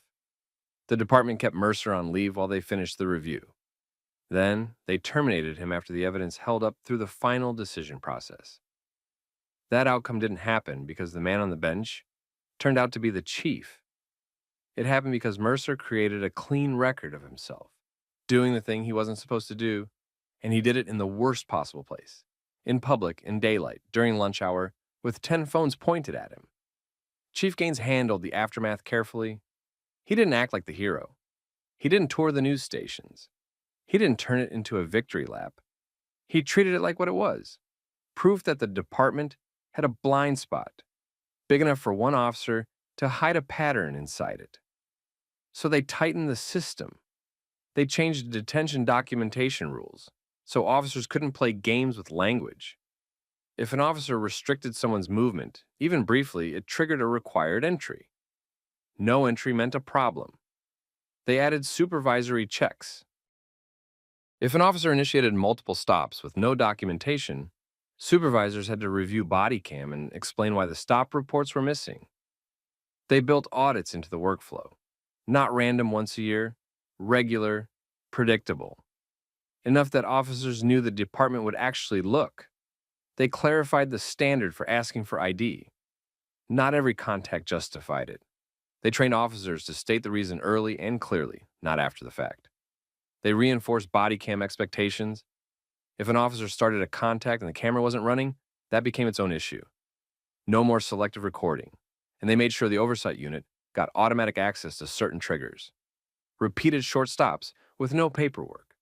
The department kept Mercer on leave while they finished the review. Then, they terminated him after the evidence held up through the final decision process. That outcome didn't happen because the man on the bench turned out to be the chief. It happened because Mercer created a clean record of himself, doing the thing he wasn't supposed to do, and he did it in the worst possible place, in public, in daylight, during lunch hour, with 10 phones pointed at him. Chief Gaines handled the aftermath carefully. He didn't act like the hero. He didn't tour the news stations. He didn't turn it into a victory lap. He treated it like what it was, proof that the department had a blind spot, big enough for one officer to hide a pattern inside it. So they tightened the system. They changed the detention documentation rules so officers couldn't play games with language. If an officer restricted someone's movement, even briefly, it triggered a required entry. No entry meant a problem. They added supervisory checks. If an officer initiated multiple stops with no documentation, supervisors had to review Bodycam and explain why the stop reports were missing. They built audits into the workflow. Not random once a year, regular, predictable. Enough that officers knew the department would actually look. They clarified the standard for asking for ID. Not every contact justified it. They trained officers to state the reason early and clearly, not after the fact. They reinforced body cam expectations. If an officer started a contact and the camera wasn't running, that became its own issue. No more selective recording, and they made sure the oversight unit got automatic access to certain triggers. Repeated short stops with no paperwork.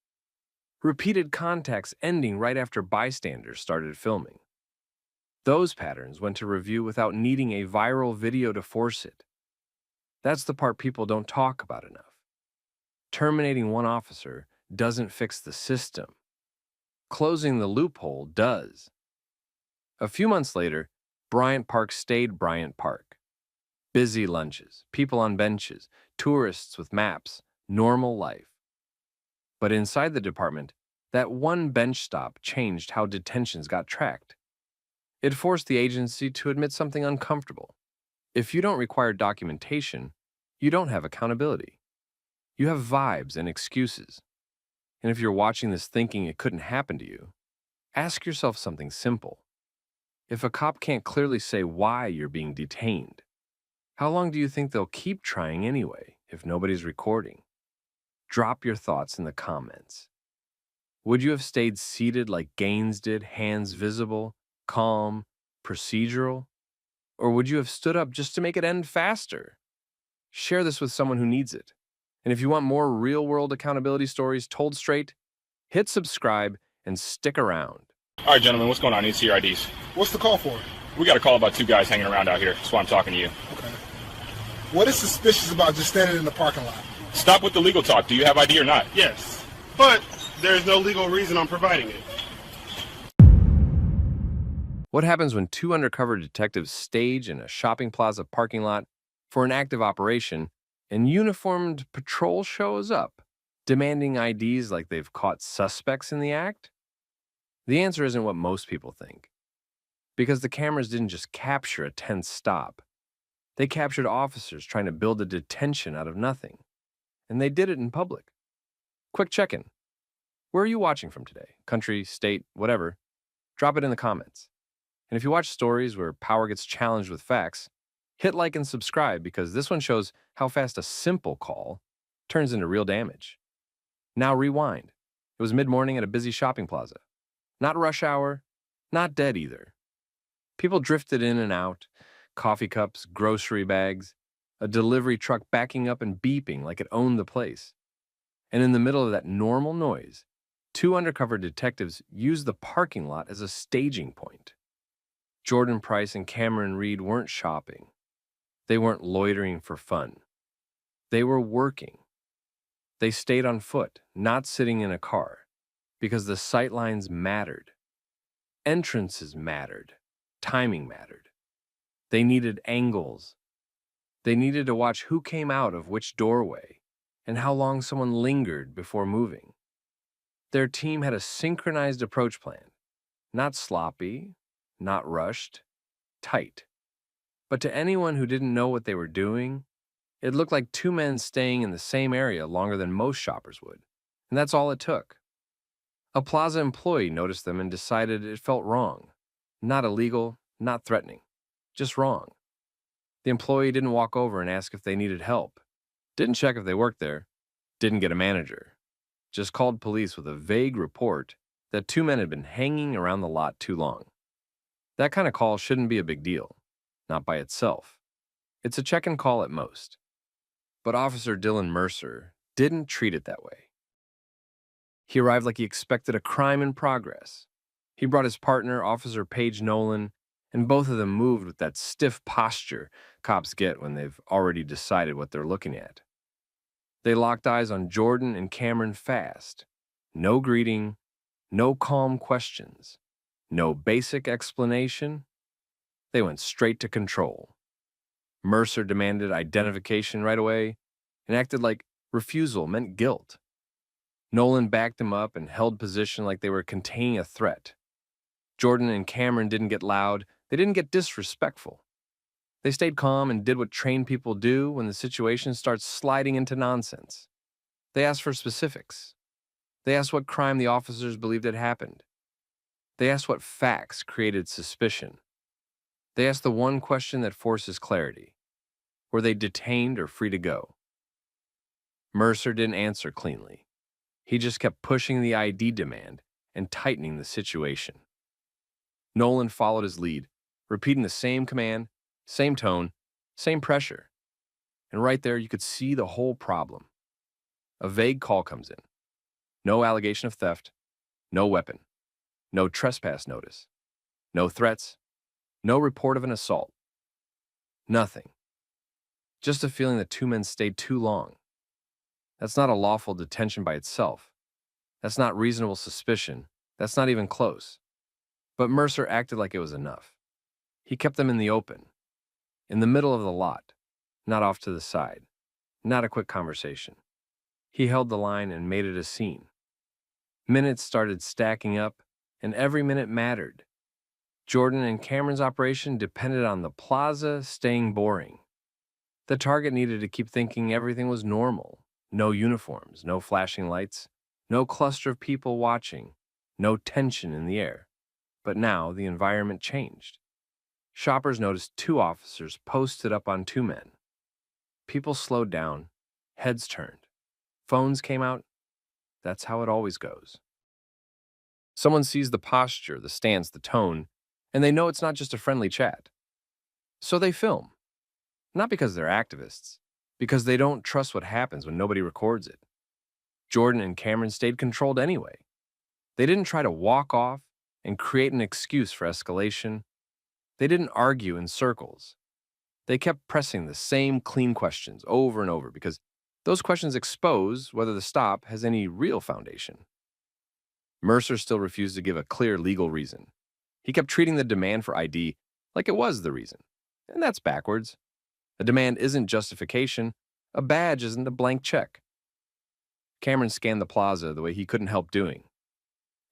Repeated contacts ending right after bystanders started filming. Those patterns went to review without needing a viral video to force it. That's the part people don't talk about enough. Terminating one officer doesn't fix the system. Closing the loophole does. A few months later, Bryant Park stayed Bryant Park. Busy lunches, people on benches, tourists with maps, normal life. But inside the department, that one bench stop changed how detentions got tracked. It forced the agency to admit something uncomfortable. If you don't require documentation, you don't have accountability. You have vibes and excuses. And if you're watching this thinking it couldn't happen to you, ask yourself something simple. If a cop can't clearly say why you're being detained, how long do you think they'll keep trying anyway if nobody's recording? Drop your thoughts in the comments. Would you have stayed seated like Gaines did, hands visible, calm, procedural? Or would you have stood up just to make it end faster? Share this with someone who needs it. And if you want more real-world accountability stories told straight, hit subscribe and stick around. All right, gentlemen, what's going on? I need to see your IDs. What's the call for? We got a call about two guys hanging around out here. That's why I'm talking to you. Okay. What is suspicious about just standing in the parking lot? Stop with the legal talk. Do you have ID or not? Yes, but there's no legal reason I'm providing it. What happens when two undercover detectives stage in a shopping plaza parking lot for an active operation and uniformed patrol shows up, demanding IDs like they've caught suspects in the act? The answer isn't what most people think. Because the cameras didn't just capture a tense stop. They captured officers trying to build a detention out of nothing. And they did it in public. Quick check-in. Where are you watching from today? Country, state, whatever. Drop it in the comments. And if you watch stories where power gets challenged with facts, hit like and subscribe because this one shows how fast a simple call turns into real damage. Now rewind. It was mid-morning at a busy shopping plaza. Not rush hour, not dead either. People drifted in and out, coffee cups, grocery bags, a delivery truck backing up and beeping like it owned the place. And in the middle of that normal noise, two undercover detectives used the parking lot as a staging point. Jordan Price and Cameron Reed weren't shopping. They weren't loitering for fun. They were working. They stayed on foot, not sitting in a car, because the sightlines mattered. Entrances mattered. Timing mattered. They needed angles. They needed to watch who came out of which doorway and how long someone lingered before moving. Their team had a synchronized approach plan. Not sloppy, not rushed, tight. But to anyone who didn't know what they were doing, it looked like two men staying in the same area longer than most shoppers would. And that's all it took. A plaza employee noticed them and decided it felt wrong. Not illegal, not threatening, just wrong. The employee didn't walk over and ask if they needed help. Didn't check if they worked there. Didn't get a manager. Just called police with a vague report that two men had been hanging around the lot too long. That kind of call shouldn't be a big deal. Not by itself. It's a check-in call at most. But Officer Dylan Mercer didn't treat it that way. He arrived like he expected a crime in progress. He brought his partner, Officer Paige Nolan, and both of them moved with that stiff posture cops get when they've already decided what they're looking at. They locked eyes on Jordan and Cameron fast. No greeting, no calm questions, no basic explanation. They went straight to control. Mercer demanded identification right away and acted like refusal meant guilt. Nolan backed him up and held position like they were containing a threat. Jordan and Cameron didn't get loud. They didn't get disrespectful. They stayed calm and did what trained people do when the situation starts sliding into nonsense. They asked for specifics. They asked what crime the officers believed had happened. They asked what facts created suspicion. They asked the one question that forces clarity. Were they detained or free to go? Mercer didn't answer cleanly. He just kept pushing the ID demand and tightening the situation. Nolan followed his lead, repeating the same command, same tone, same pressure. And right there, you could see the whole problem. A vague call comes in. No allegation of theft, no weapon, no trespass notice, no threats, no report of an assault. Nothing. Just a feeling that two men stayed too long. That's not a lawful detention by itself. That's not reasonable suspicion. That's not even close. But Mercer acted like it was enough. He kept them in the open, in the middle of the lot, not off to the side, not a quick conversation. He held the line and made it a scene. Minutes started stacking up, and every minute mattered. Jordan and Cameron's operation depended on the plaza staying boring. The target needed to keep thinking everything was normal. No uniforms, no flashing lights, no cluster of people watching, no tension in the air. But now the environment changed. Shoppers noticed two officers posted up on two men. People slowed down, heads turned. Phones came out. That's how it always goes. Someone sees the posture, the stance, the tone, and they know it's not just a friendly chat. So they film. Not because they're activists, because they don't trust what happens when nobody records it. Jordan and Cameron stayed controlled anyway. They didn't try to walk off and create an excuse for escalation. They didn't argue in circles. They kept pressing the same clean questions over and over because those questions expose whether the stop has any real foundation. Mercer still refused to give a clear legal reason. He kept treating the demand for ID like it was the reason. And that's backwards. A demand isn't justification. A badge isn't a blank check. Cameron scanned the plaza the way he couldn't help doing.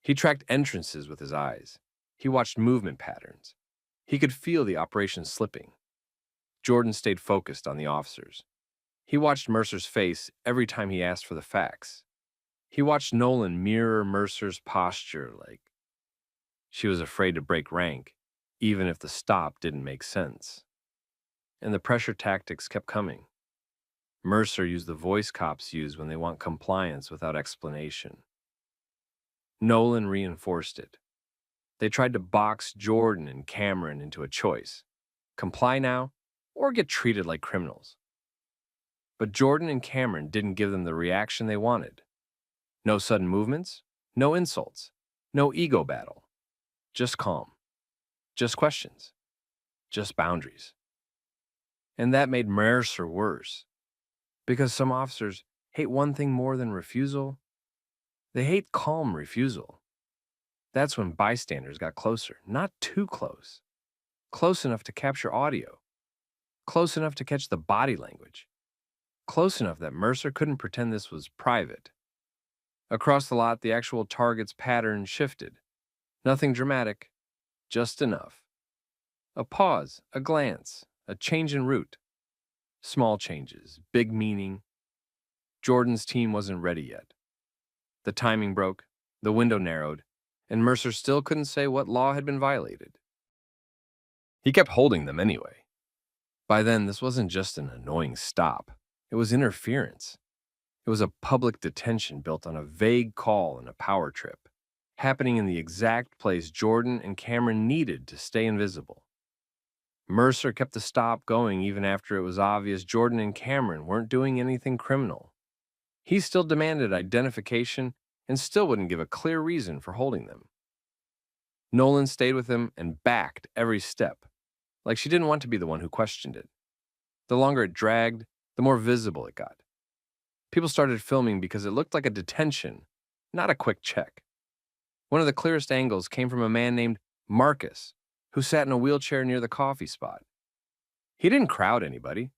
He tracked entrances with his eyes. He watched movement patterns. He could feel the operation slipping. Jordan stayed focused on the officers. He watched Mercer's face every time he asked for the facts. He watched Nolan mirror Mercer's posture like she was afraid to break rank, even if the stop didn't make sense. And the pressure tactics kept coming. Mercer used the voice cops use when they want compliance without explanation. Nolan reinforced it. They tried to box Jordan and Cameron into a choice. Comply now, or get treated like criminals. But Jordan and Cameron didn't give them the reaction they wanted. No sudden movements, no insults, no ego battle. Just calm. Just questions. Just boundaries. And that made Mercer worse. Because some officers hate one thing more than refusal. They hate calm refusal. That's when bystanders got closer, not too close. Close enough to capture audio. Close enough to catch the body language. Close enough that Mercer couldn't pretend this was private. Across the lot, the actual target's pattern shifted. Nothing dramatic, just enough. A pause, a glance, a change in route. Small changes, big meaning. Jordan's team wasn't ready yet. The timing broke, the window narrowed, and Mercer still couldn't say what law had been violated. He kept holding them anyway. By then, this wasn't just an annoying stop. It was interference. It was a public detention built on a vague call and a power trip, happening in the exact place Jordan and Cameron needed to stay invisible. Mercer kept the stop going even after it was obvious Jordan and Cameron weren't doing anything criminal. He still demanded identification and still wouldn't give a clear reason for holding them. Nolan stayed with him and backed every step, like she didn't want to be the one who questioned it. The longer it dragged, the more visible it got. People started filming because it looked like a detention, not a quick check. One of the clearest angles came from a man named Marcus, who sat in a wheelchair near the coffee spot. He didn't crowd anybody.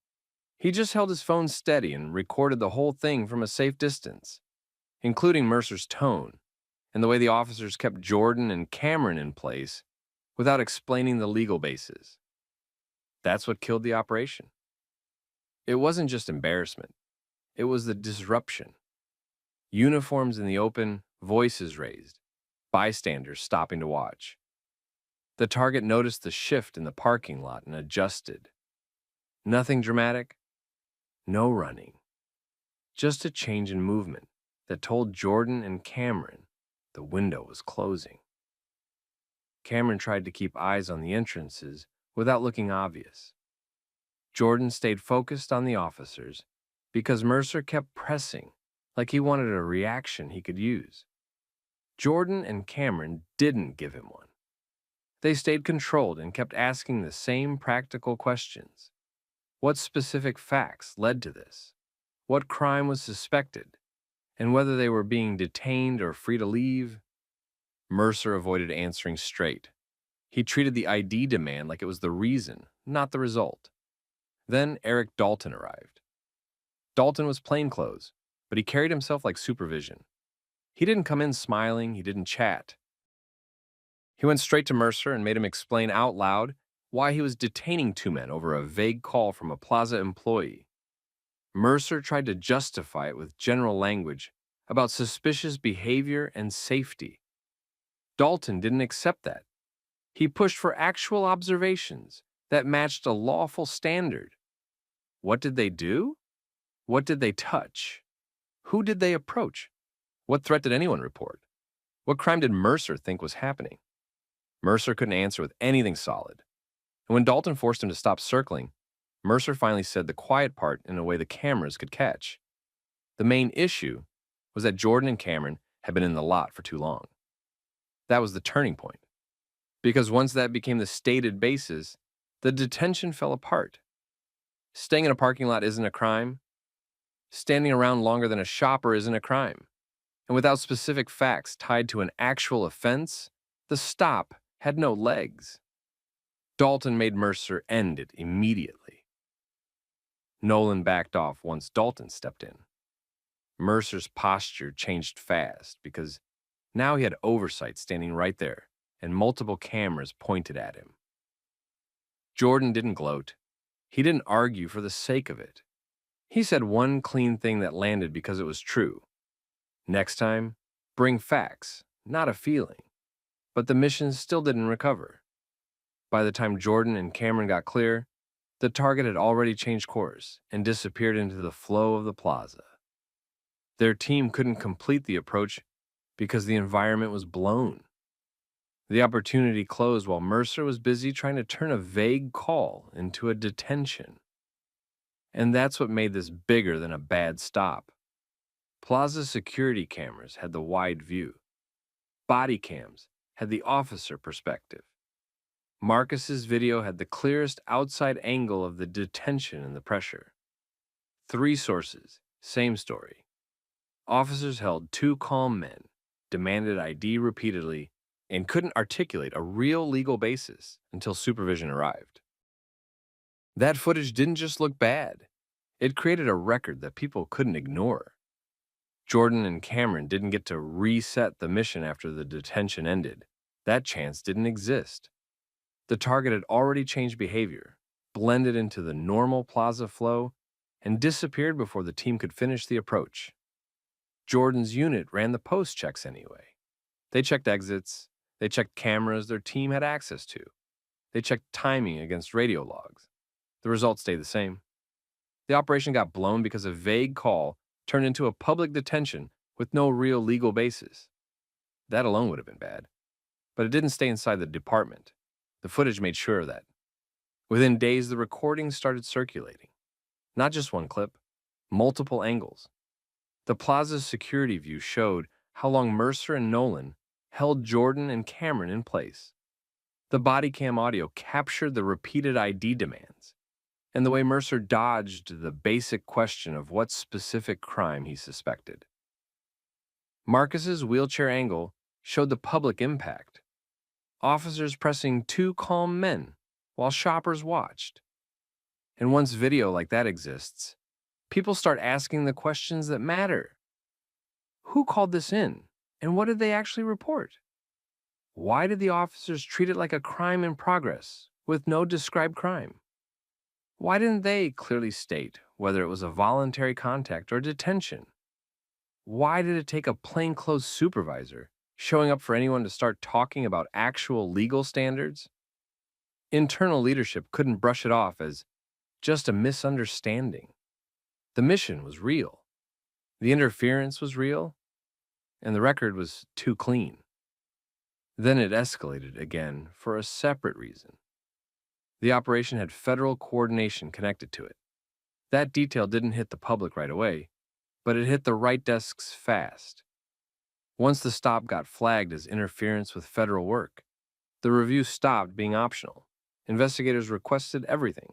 He just held his phone steady and recorded the whole thing from a safe distance, including Mercer's tone and the way the officers kept Jordan and Cameron in place without explaining the legal basis. That's what killed the operation. It wasn't just embarrassment. It was the disruption. Uniforms in the open, voices raised, bystanders stopping to watch. The target noticed the shift in the parking lot and adjusted. Nothing dramatic, no running. Just a change in movement that told Jordan and Cameron the window was closing. Cameron tried to keep eyes on the entrances without looking obvious. Jordan stayed focused on the officers because Mercer kept pressing like he wanted a reaction he could use. Jordan and Cameron didn't give him one. They stayed controlled and kept asking the same practical questions. What specific facts led to this? What crime was suspected? And whether they were being detained or free to leave? Mercer avoided answering straight. He treated the ID demand like it was the reason, not the result. Then Eric Dalton arrived. Dalton was plainclothes, but he carried himself like supervision. He didn't come in smiling, he didn't chat. He went straight to Mercer and made him explain out loud why he was detaining two men over a vague call from a plaza employee. Mercer tried to justify it with general language about suspicious behavior and safety. Dalton didn't accept that. He pushed for actual observations that matched a lawful standard. What did they do? What did they touch? Who did they approach? What threat did anyone report? What crime did Mercer think was happening? Mercer couldn't answer with anything solid. And when Dalton forced him to stop circling, Mercer finally said the quiet part in a way the cameras could catch. The main issue was that Jordan and Cameron had been in the lot for too long. That was the turning point. Because once that became the stated basis, the detention fell apart. Staying in a parking lot isn't a crime. Standing around longer than a shopper isn't a crime. And without specific facts tied to an actual offense, the stop had no legs. Dalton made Mercer end it immediately. Nolan backed off once Dalton stepped in. Mercer's posture changed fast because now he had oversight standing right there and multiple cameras pointed at him. Jordan didn't gloat. He didn't argue for the sake of it. He said one clean thing that landed because it was true. Next time, bring facts, not a feeling. But the mission still didn't recover. By the time Jordan and Cameron got clear, the target had already changed course and disappeared into the flow of the plaza. Their team couldn't complete the approach because the environment was blown. The opportunity closed while Mercer was busy trying to turn a vague call into a detention. And that's what made this bigger than a bad stop. Plaza security cameras had the wide view. Bodycams had the officer perspective. Marcus's video had the clearest outside angle of the detention and the pressure. 3 sources, same story. Officers held 2 calm men, demanded ID repeatedly, and couldn't articulate a real legal basis until supervision arrived. That footage didn't just look bad. It created a record that people couldn't ignore. Jordan and Cameron didn't get to reset the mission after the detention ended. That chance didn't exist. The target had already changed behavior, blended into the normal plaza flow, and disappeared before the team could finish the approach. Jordan's unit ran the post checks anyway. They checked exits, they checked cameras their team had access to. They checked timing against radio logs. The results stayed the same. The operation got blown because a vague call turned into a public detention with no real legal basis. That alone would have been bad. But it didn't stay inside the department. The footage made sure of that. Within days, the recordings started circulating. Not just one clip, multiple angles. The plaza's security view showed how long Mercer and Nolan held Jordan and Cameron in place. The Bodycam audio captured the repeated ID demands. and the way Mercer dodged the basic question of what specific crime he suspected. Marcus's wheelchair angle showed the public impact. Officers pressing two calm men while shoppers watched. And once video like that exists, people start asking the questions that matter. Who called this in, and what did they actually report? Why did the officers treat it like a crime in progress with no described crime? Why didn't they clearly state whether it was a voluntary contact or detention? Why did it take a plainclothes supervisor showing up for anyone to start talking about actual legal standards? Internal leadership couldn't brush it off as just a misunderstanding. The mission was real, the interference was real, and the record was too clean. Then it escalated again for a separate reason. The operation had federal coordination connected to it. That detail didn't hit the public right away, but it hit the right desks fast. Once the stop got flagged as interference with federal work, the review stopped being optional. Investigators requested everything.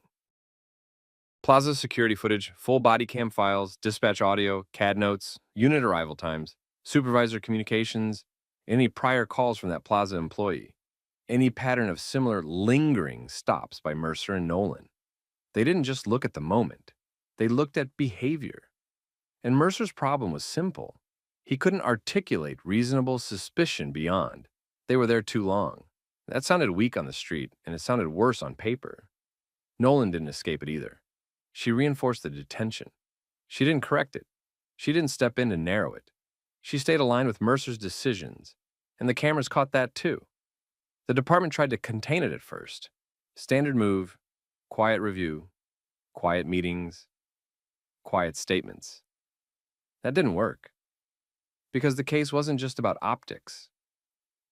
Plaza security footage, full body cam files, dispatch audio, CAD notes, unit arrival times, supervisor communications, any prior calls from that Plaza employee, any pattern of similar lingering stops by Mercer and Nolan. They didn't just look at the moment. They looked at behavior. And Mercer's problem was simple. He couldn't articulate reasonable suspicion beyond. They were there too long. That sounded weak on the street, and it sounded worse on paper. Nolan didn't escape it either. She reinforced the detention. She didn't correct it. She didn't step in to narrow it. She stayed aligned with Mercer's decisions, and the cameras caught that too. The department tried to contain it at first. Standard move, quiet review, quiet meetings, quiet statements. That didn't work. Because the case wasn't just about optics.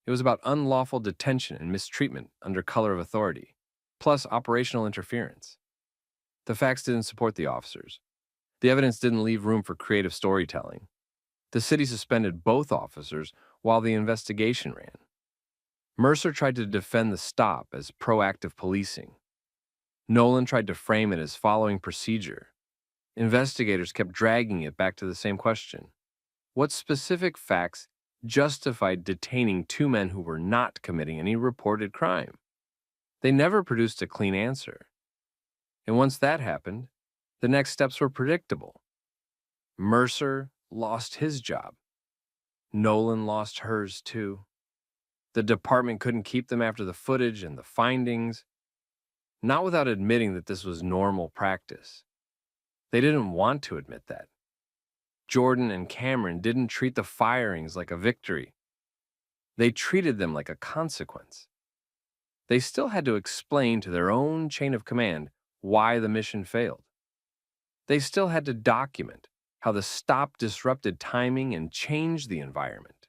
It was about unlawful detention and mistreatment under color of authority, plus operational interference. The facts didn't support the officers. The evidence didn't leave room for creative storytelling. The city suspended both officers while the investigation ran. Mercer tried to defend the stop as proactive policing. Nolan tried to frame it as following procedure. Investigators kept dragging it back to the same question. What specific facts justified detaining two men who were not committing any reported crime? They never produced a clean answer. And once that happened, the next steps were predictable. Mercer lost his job. Nolan lost hers too. The department couldn't keep them after the footage and the findings, not without admitting that this was normal practice. They didn't want to admit that. Jordan and Cameron didn't treat the firings like a victory. They treated them like a consequence. They still had to explain to their own chain of command why the mission failed. They still had to document how the stop disrupted timing and changed the environment.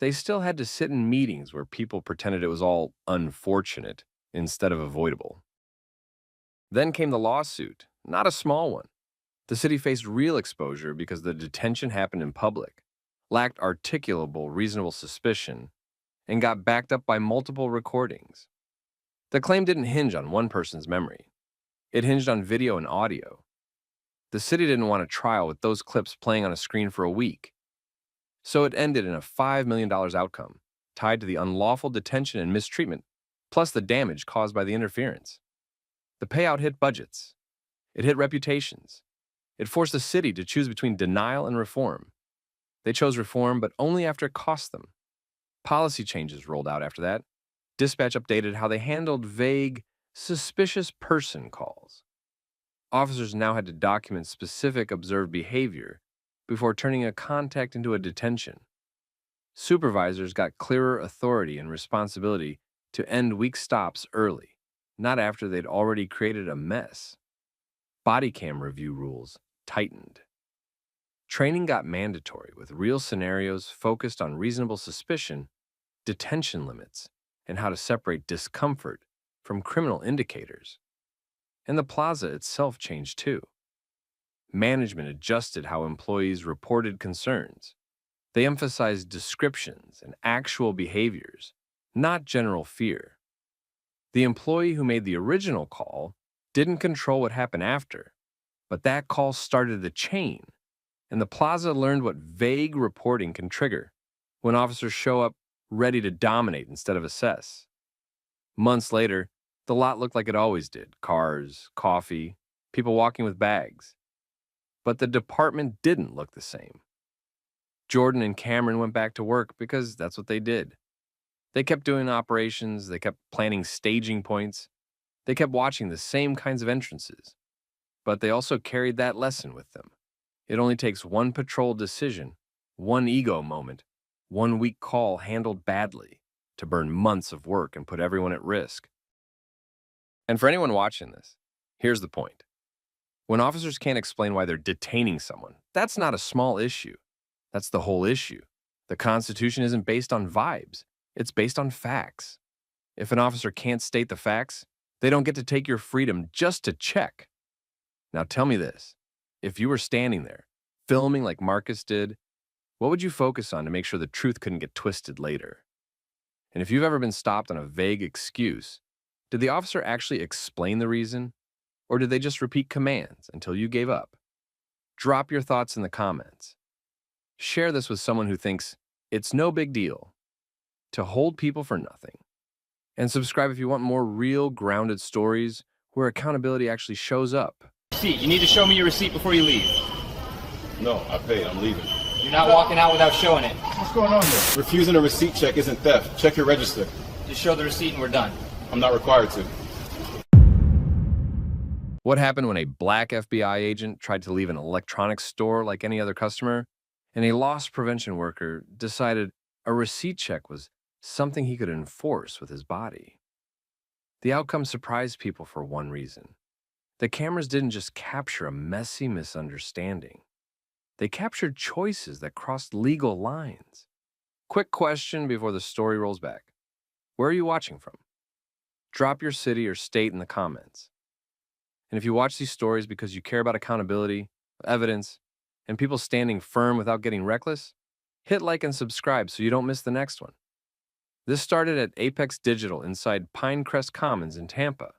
They still had to sit in meetings where people pretended it was all unfortunate instead of avoidable. Then came the lawsuit, not a small one. The city faced real exposure because the detention happened in public, lacked articulable reasonable suspicion, and got backed up by multiple recordings. The claim didn't hinge on one person's memory. It hinged on video and audio. The city didn't want a trial with those clips playing on a screen for a week. So it ended in a $5 million outcome, tied to the unlawful detention and mistreatment, plus the damage caused by the interference. The payout hit budgets. It hit reputations. It forced the city to choose between denial and reform. They chose reform, but only after it cost them. Policy changes rolled out after that. Dispatch updated how they handled vague, suspicious person calls. Officers now had to document specific observed behavior before turning a contact into a detention. Supervisors got clearer authority and responsibility to end weak stops early, not after they'd already created a mess. Bodycam review rules tightened. Training got mandatory with real scenarios focused on reasonable suspicion, detention limits, and how to separate discomfort from criminal indicators. And the plaza itself changed too. Management adjusted how employees reported concerns. They emphasized descriptions and actual behaviors, not general fear. The employee who made the original call didn't control what happened after, but that call started the chain, and the plaza learned what vague reporting can trigger when officers show up ready to dominate instead of assess. Months later, the lot looked like it always did: cars, coffee, people walking with bags. But the department didn't look the same. Jordan and Cameron went back to work because that's what they did. They kept doing operations, they kept planning staging points, they kept watching the same kinds of entrances. But they also carried that lesson with them. It only takes one patrol decision, one ego moment, one weak call handled badly to burn months of work and put everyone at risk. And for anyone watching this, here's the point. When officers can't explain why they're detaining someone, that's not a small issue. That's the whole issue. The Constitution isn't based on vibes. It's based on facts. If an officer can't state the facts, they don't get to take your freedom just to check. Now tell me this. If you were standing there, filming like Marcus did, what would you focus on to make sure the truth couldn't get twisted later? And if you've ever been stopped on a vague excuse, did the officer actually explain the reason? Or did they just repeat commands until you gave up? Drop your thoughts in the comments. Share this with someone who thinks it's no big deal to hold people for nothing. And subscribe if you want more real, grounded stories where accountability actually shows up. Receipt. You need to show me your receipt before you leave. No, I paid. I'm leaving. You're not walking out without showing it. What's going on here? Refusing a receipt check isn't theft. Check your register. Just show the receipt and we're done. I'm not required to. What happened when a black FBI agent tried to leave an electronics store like any other customer, and a loss prevention worker decided a receipt check was something he could enforce with his body? The outcome surprised people for one reason. The cameras didn't just capture a messy misunderstanding. They captured choices that crossed legal lines. Quick question before the story rolls back. Where are you watching from? Drop your city or state in the comments. And if you watch these stories because you care about accountability, evidence, and people standing firm without getting reckless, hit like and subscribe so you don't miss the next one. This started at Apex Digital inside Pinecrest Commons in Tampa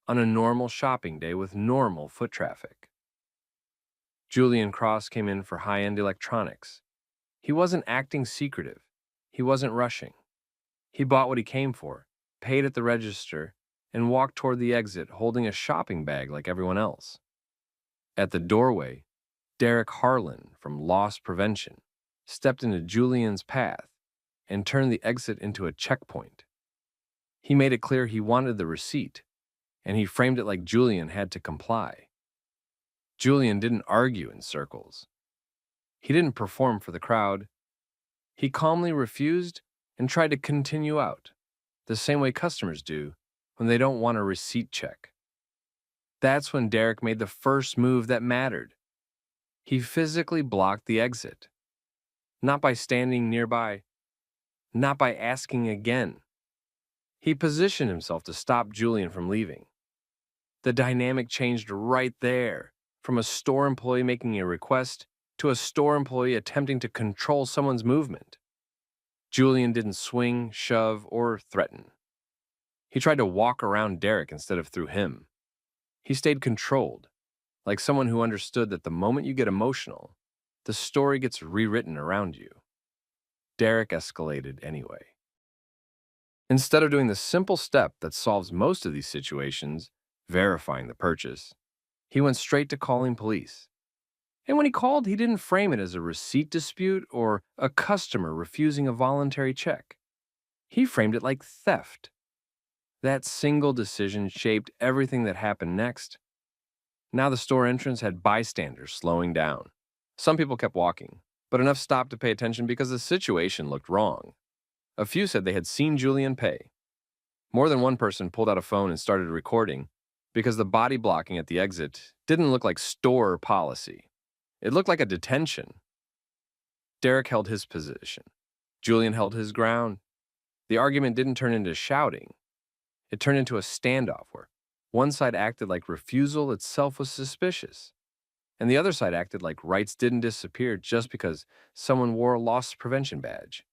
on a normal shopping day with normal foot traffic. Julian Cross came in for high-end electronics. He wasn't acting secretive. He wasn't rushing. He bought what he came for, paid at the register, and walked toward the exit holding a shopping bag like everyone else. At the doorway, Derek Harlan from Loss Prevention stepped into Julian's path and turned the exit into a checkpoint. He made it clear he wanted the receipt, and he framed it like Julian had to comply. Julian didn't argue in circles. He didn't perform for the crowd. He calmly refused and tried to continue out, the same way customers do when they don't want a receipt check. That's when Derek made the first move that mattered. He physically blocked the exit. Not by standing nearby, not by asking again. He positioned himself to stop Julian from leaving. The dynamic changed right there, from a store employee making a request to a store employee attempting to control someone's movement. Julian didn't swing, shove, or threaten. He tried to walk around Derek instead of through him. He stayed controlled, like someone who understood that the moment you get emotional, the story gets rewritten around you. Derek escalated anyway. Instead of doing the simple step that solves most of these situations, verifying the purchase, he went straight to calling police. And when he called, he didn't frame it as a receipt dispute or a customer refusing a voluntary check. He framed it like theft. That single decision shaped everything that happened next. Now the store entrance had bystanders slowing down. Some people kept walking, but enough stopped to pay attention because the situation looked wrong. A few said they had seen Julian pay. More than one person pulled out a phone and started recording because the body blocking at the exit didn't look like store policy. It looked like a detention. Derek held his position. Julian held his ground. The argument didn't turn into shouting. It turned into a standoff where one side acted like refusal itself was suspicious, and the other side acted like rights didn't disappear just because someone wore a loss prevention badge.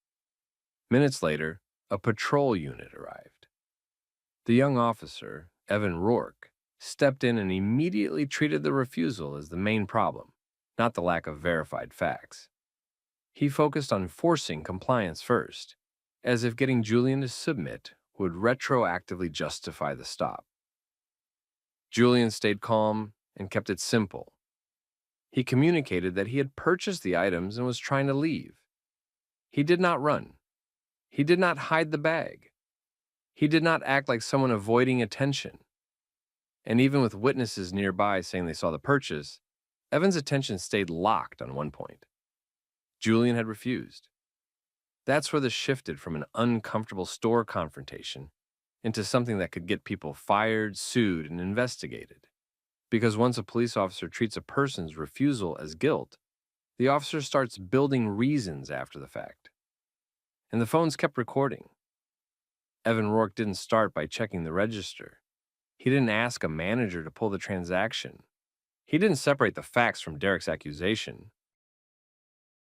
Minutes later, a patrol unit arrived. The young officer, Evan Rourke, stepped in and immediately treated the refusal as the main problem, not the lack of verified facts. He focused on forcing compliance first, as if getting Julian to submit would retroactively justify the stop. Julian stayed calm and kept it simple. He communicated that he had purchased the items and was trying to leave. He did not run. He did not hide the bag. He did not act like someone avoiding attention. And even with witnesses nearby saying they saw the purchase, Evan's attention stayed locked on one point. Julian had refused. That's where this shifted from an uncomfortable store confrontation into something that could get people fired, sued, and investigated. Because once a police officer treats a person's refusal as guilt, the officer starts building reasons after the fact. And the phones kept recording. Evan Rourke didn't start by checking the register. He didn't ask a manager to pull the transaction. He didn't separate the facts from Derek's accusation.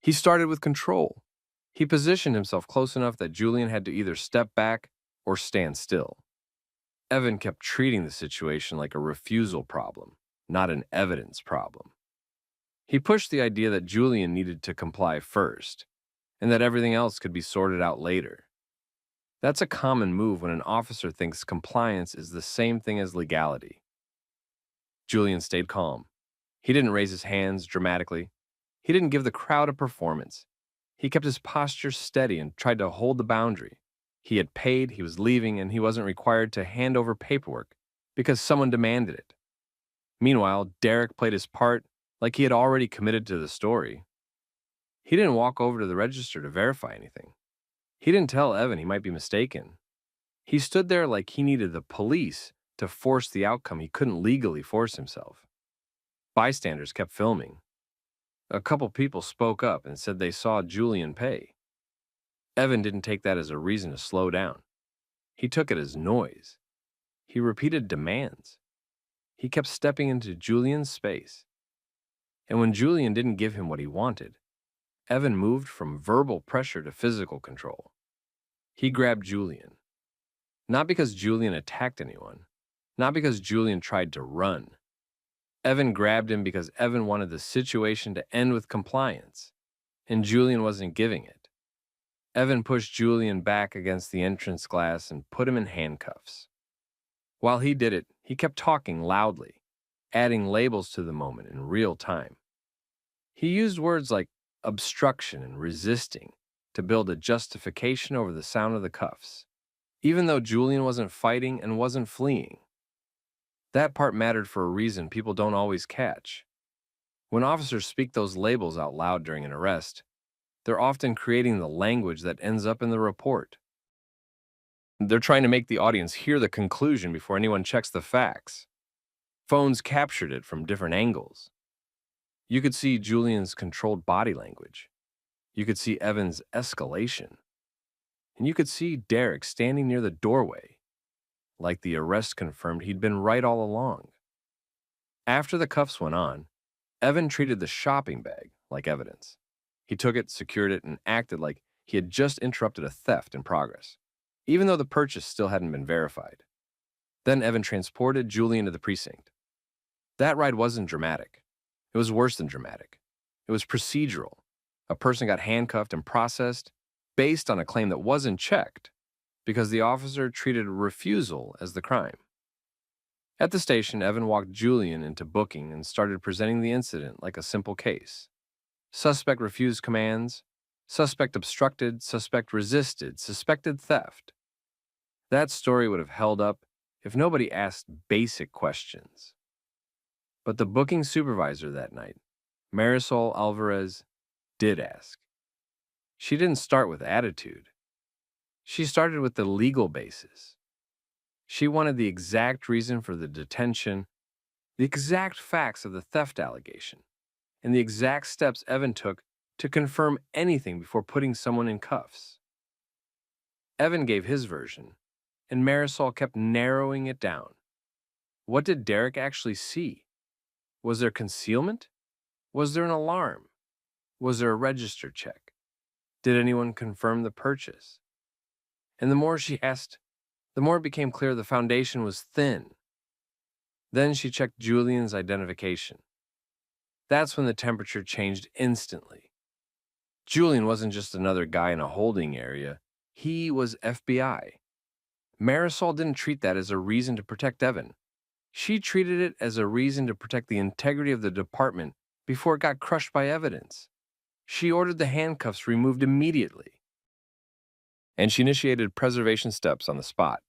He started with control. He positioned himself close enough that Julian had to either step back or stand still. Evan kept treating the situation like a refusal problem, not an evidence problem. He pushed the idea that Julian needed to comply first, and that everything else could be sorted out later. That's a common move when an officer thinks compliance is the same thing as legality. Julian stayed calm. He didn't raise his hands dramatically. He didn't give the crowd a performance. He kept his posture steady and tried to hold the boundary. He had paid, he was leaving, and he wasn't required to hand over paperwork because someone demanded it. Meanwhile, Derek played his part like he had already committed to the story. He didn't walk over to the register to verify anything. He didn't tell Evan he might be mistaken. He stood there like he needed the police to force the outcome he couldn't legally force himself. Bystanders kept filming. A couple people spoke up and said they saw Julian pay. Evan didn't take that as a reason to slow down. He took it as noise. He repeated demands. He kept stepping into Julian's space. And when Julian didn't give him what he wanted, Evan moved from verbal pressure to physical control. He grabbed Julian. Not because Julian attacked anyone, not because Julian tried to run. Evan grabbed him because Evan wanted the situation to end with compliance, and Julian wasn't giving it. Evan pushed Julian back against the entrance glass and put him in handcuffs. While he did it, he kept talking loudly, adding labels to the moment in real time. He used words like obstruction and resisting to build a justification over the sound of the cuffs, even though Julian wasn't fighting and wasn't fleeing. That part mattered for a reason people don't always catch. When officers speak those labels out loud during an arrest, they're often creating the language that ends up in the report. They're trying to make the audience hear the conclusion before anyone checks the facts. Phones captured it from different angles. You could see Julian's controlled body language. You could see Evan's escalation. And you could see Derek standing near the doorway, like the arrest confirmed he'd been right all along. After the cuffs went on, Evan treated the shopping bag like evidence. He took it, secured it, and acted like he had just interrupted a theft in progress, even though the purchase still hadn't been verified. Then Evan transported Julian to the precinct. That ride wasn't dramatic. It was worse than dramatic. It was procedural. A person got handcuffed and processed based on a claim that wasn't checked because the officer treated refusal as the crime. At the station, Evan walked Julian into booking and started presenting the incident like a simple case. Suspect refused commands, suspect obstructed, suspect resisted, suspected theft. That story would have held up if nobody asked basic questions. But the booking supervisor that night, Marisol Alvarez, did ask. She didn't start with attitude. She started with the legal basis. She wanted the exact reason for the detention, the exact facts of the theft allegation, and the exact steps Evan took to confirm anything before putting someone in cuffs. Evan gave his version, and Marisol kept narrowing it down. What did Derek actually see? Was there concealment? Was there an alarm? Was there a register check? Did anyone confirm the purchase? And the more she asked, the more it became clear the foundation was thin. Then she checked Julian's identification. That's when the temperature changed instantly. Julian wasn't just another guy in a holding area. He was FBI. Marisol didn't treat that as a reason to protect Evan. She treated it as a reason to protect the integrity of the department before it got crushed by evidence. She ordered the handcuffs removed immediately. And she initiated preservation steps on the spot.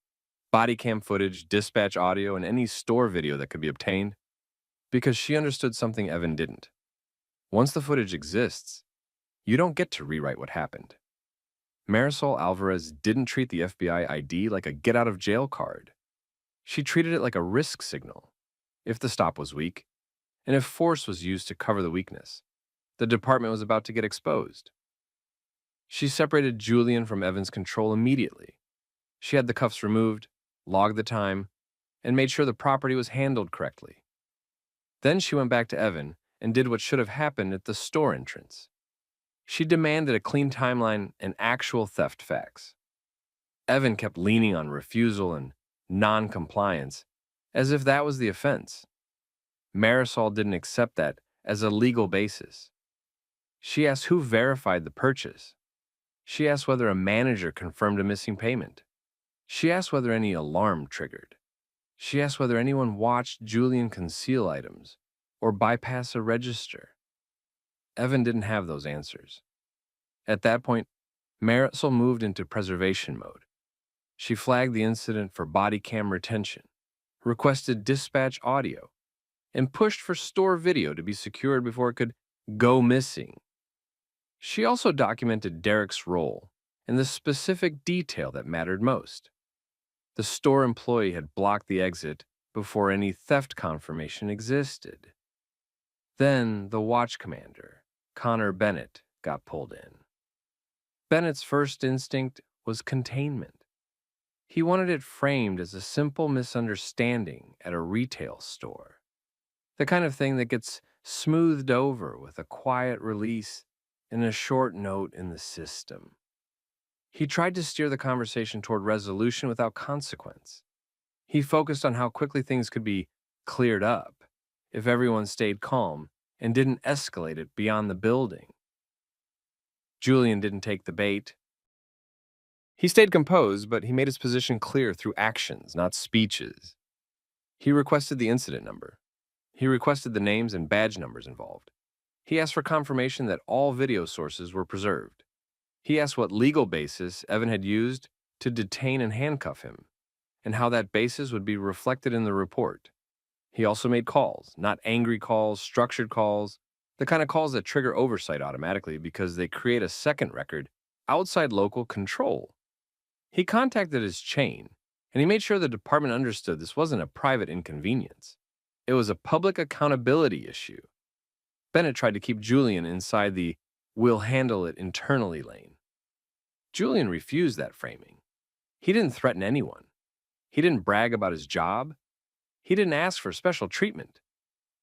Body cam footage, dispatch audio, and any store video that could be obtained, because she understood something Evan didn't. Once the footage exists, you don't get to rewrite what happened. Marisol Alvarez didn't treat the FBI ID like a get-out-of-jail card. She treated it like a risk signal. If the stop was weak, and if force was used to cover the weakness, the department was about to get exposed. She separated Julian from Evan's control immediately. She had the cuffs removed, logged the time, and made sure the property was handled correctly. Then she went back to Evan and did what should have happened at the store entrance. She demanded a clean timeline and actual theft facts. Evan kept leaning on refusal and non-compliance, as if that was the offense. Marisol didn't accept that as a legal basis. She asked who verified the purchase. She asked whether a manager confirmed a missing payment. She asked whether any alarm triggered. She asked whether anyone watched Julian conceal items or bypass a register. Evan didn't have those answers. At that point, Marisol moved into preservation mode. She flagged the incident for body cam retention, requested dispatch audio, and pushed for store video to be secured before it could go missing. She also documented Derek's role and the specific detail that mattered most. The store employee had blocked the exit before any theft confirmation existed. Then the watch commander, Connor Bennett, got pulled in. Bennett's first instinct was containment. He wanted it framed as a simple misunderstanding at a retail store. The kind of thing that gets smoothed over with a quiet release and a short note in the system. He tried to steer the conversation toward resolution without consequence. He focused on how quickly things could be cleared up if everyone stayed calm and didn't escalate it beyond the building. Julian didn't take the bait. He stayed composed, but he made his position clear through actions, not speeches. He requested the incident number. He requested the names and badge numbers involved. He asked for confirmation that all video sources were preserved. He asked what legal basis Evan had used to detain and handcuff him, and how that basis would be reflected in the report. He also made calls, not angry calls, structured calls, the kind of calls that trigger oversight automatically because they create a second record outside local control. He contacted his chain, and he made sure the department understood this wasn't a private inconvenience. It was a public accountability issue. Bennett tried to keep Julian inside the "we'll handle it internally" lane. Julian refused that framing. He didn't threaten anyone. He didn't brag about his job. He didn't ask for special treatment.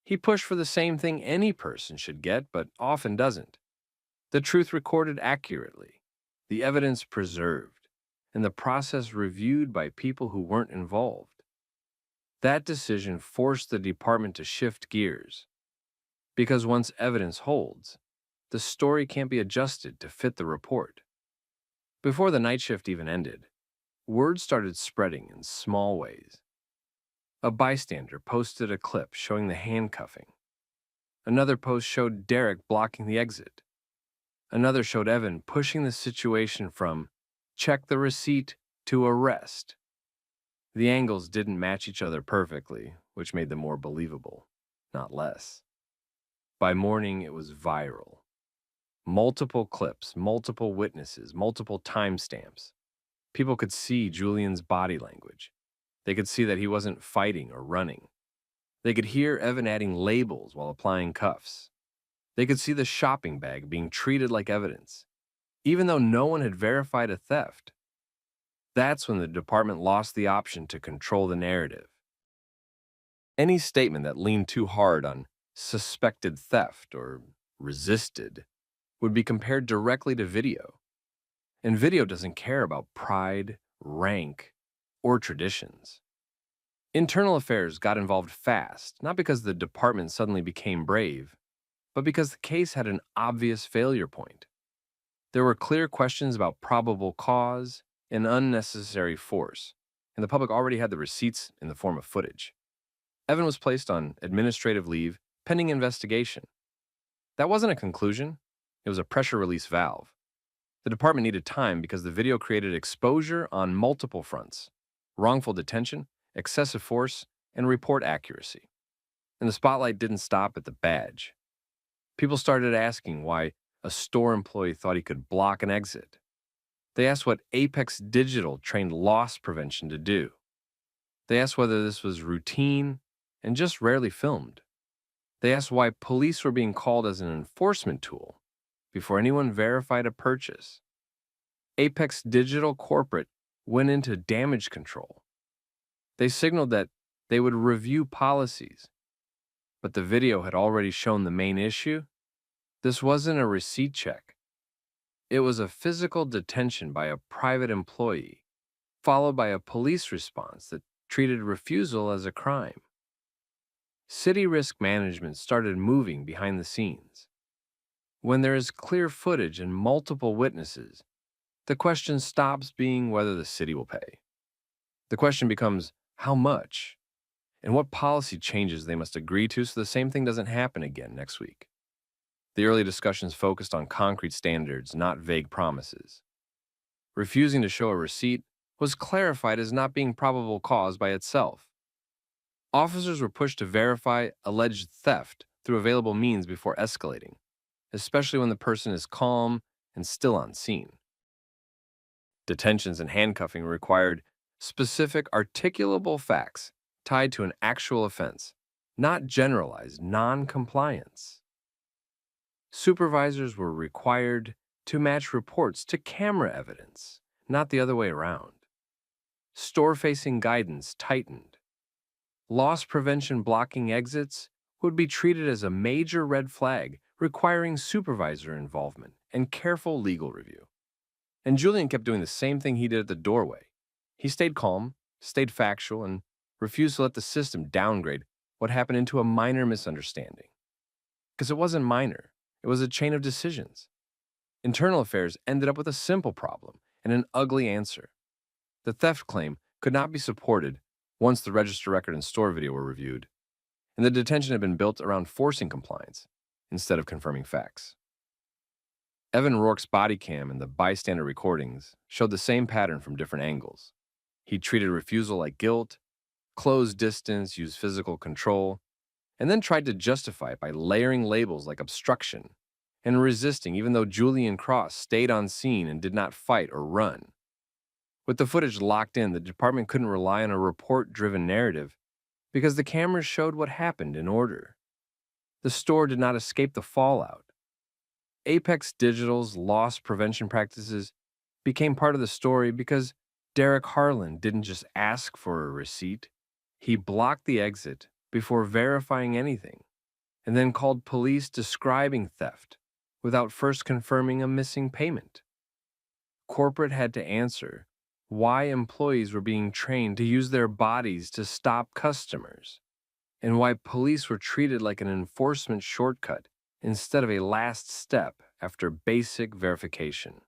He pushed for the same thing any person should get, but often doesn't. The truth recorded accurately, the evidence preserved, and the process reviewed by people who weren't involved. That decision forced the department to shift gears. Because once evidence holds, the story can't be adjusted to fit the report. Before the night shift even ended, word started spreading in small ways. A bystander posted a clip showing the handcuffing. Another post showed Derek blocking the exit. Another showed Evan pushing the situation from "check the receipt" to "arrest." The angles didn't match each other perfectly, which made them more believable, not less. By morning, it was viral. Multiple clips, multiple witnesses, multiple timestamps. People could see Julian's body language. They could see that he wasn't fighting or running. They could hear Evan adding labels while applying cuffs. They could see the shopping bag being treated like evidence, even though no one had verified a theft. That's when the department lost the option to control the narrative. Any statement that leaned too hard on suspected theft or resisted would be compared directly to video. And video doesn't care about pride, rank, or traditions. Internal affairs got involved fast, not because the department suddenly became brave, but because the case had an obvious failure point. There were clear questions about probable cause and unnecessary force, and the public already had the receipts in the form of footage. Evan was placed on administrative leave pending investigation. That wasn't a conclusion, it was a pressure release valve. The department needed time because the video created exposure on multiple fronts: wrongful detention, excessive force, and report accuracy. And the spotlight didn't stop at the badge. People started asking why a store employee thought he could block an exit. They asked what Apex Digital trained loss prevention to do. They asked whether this was routine and just rarely filmed. They asked why police were being called as an enforcement tool before anyone verified a purchase. Apex Digital Corporate went into damage control. They signaled that they would review policies, but the video had already shown the main issue. This wasn't a receipt check. It was a physical detention by a private employee, followed by a police response that treated refusal as a crime. City risk management started moving behind the scenes. When there is clear footage and multiple witnesses, the question stops being whether the city will pay. The question becomes how much and what policy changes they must agree to so the same thing doesn't happen again next week. The early discussions focused on concrete standards, not vague promises. Refusing to show a receipt was clarified as not being probable cause by itself. Officers were pushed to verify alleged theft through available means before escalating, especially when the person is calm and still on scene. Detentions and handcuffing required specific articulable facts tied to an actual offense, not generalized non-compliance. Supervisors were required to match reports to camera evidence, not the other way around. Store-facing guidance tightened. Loss prevention blocking exits would be treated as a major red flag, requiring supervisor involvement and careful legal review. And Julian kept doing the same thing he did at the doorway. He stayed calm, stayed factual, and refused to let the system downgrade what happened into a minor misunderstanding. Because it wasn't minor, it was a chain of decisions. Internal affairs ended up with a simple problem and an ugly answer. The theft claim could not be supported once the register record and store video were reviewed, and the detention had been built around forcing compliance instead of confirming facts. Evan Rourke's body cam and the bystander recordings showed the same pattern from different angles. He treated refusal like guilt, closed distance, used physical control, and then tried to justify it by layering labels like obstruction and resisting even though Julian Cross stayed on scene and did not fight or run. With the footage locked in, the department couldn't rely on a report-driven narrative because the cameras showed what happened in order. The store did not escape the fallout. Apex Digital's loss prevention practices became part of the story because Derek Harlan didn't just ask for a receipt. He blocked the exit before verifying anything, and then called police describing theft without first confirming a missing payment. Corporate had to answer why employees were being trained to use their bodies to stop customers, and why police were treated like an enforcement shortcut instead of a last step after basic verification.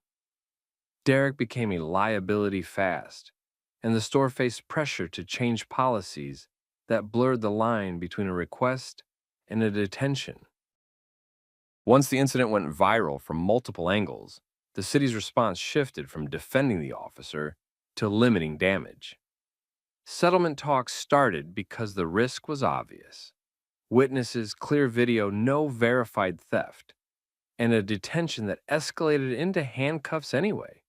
Derek became a liability fast, and the store faced pressure to change policies that blurred the line between a request and a detention. Once the incident went viral from multiple angles, the city's response shifted from defending the officer to limiting damage. Settlement talks started because the risk was obvious. Witnesses, clear video, no verified theft, and a detention that escalated into handcuffs anyway.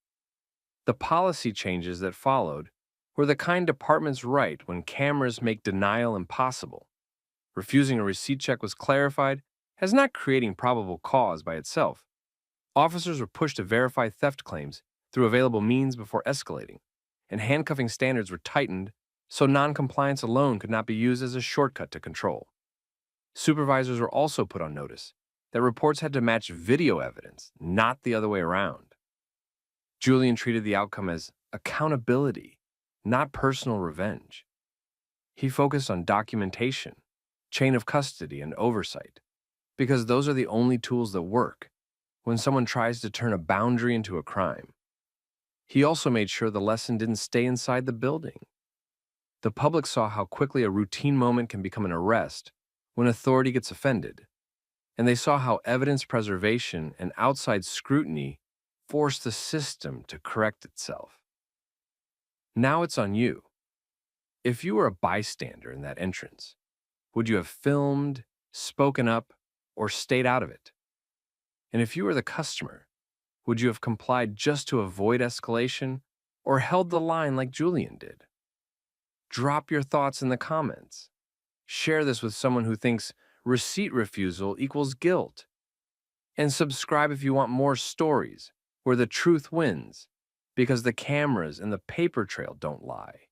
The policy changes that followed were the kind departments write when cameras make denial impossible. Refusing a receipt check was clarified as not creating probable cause by itself. Officers were pushed to verify theft claims through available means before escalating, and handcuffing standards were tightened so non-compliance alone could not be used as a shortcut to control. Supervisors were also put on notice that reports had to match video evidence, not the other way around. Julian treated the outcome as accountability, not personal revenge. He focused on documentation, chain of custody, and oversight, because those are the only tools that work when someone tries to turn a boundary into a crime. He also made sure the lesson didn't stay inside the building. The public saw how quickly a routine moment can become an arrest when authority gets offended, and they saw how evidence preservation and outside scrutiny force the system to correct itself. Now it's on you. If you were a bystander in that entrance, would you have filmed, spoken up, or stayed out of it? And if you were the customer, would you have complied just to avoid escalation or held the line like Julian did? Drop your thoughts in the comments. Share this with someone who thinks receipt refusal equals guilt. And subscribe if you want more stories where the truth wins, because the cameras and the paper trail don't lie.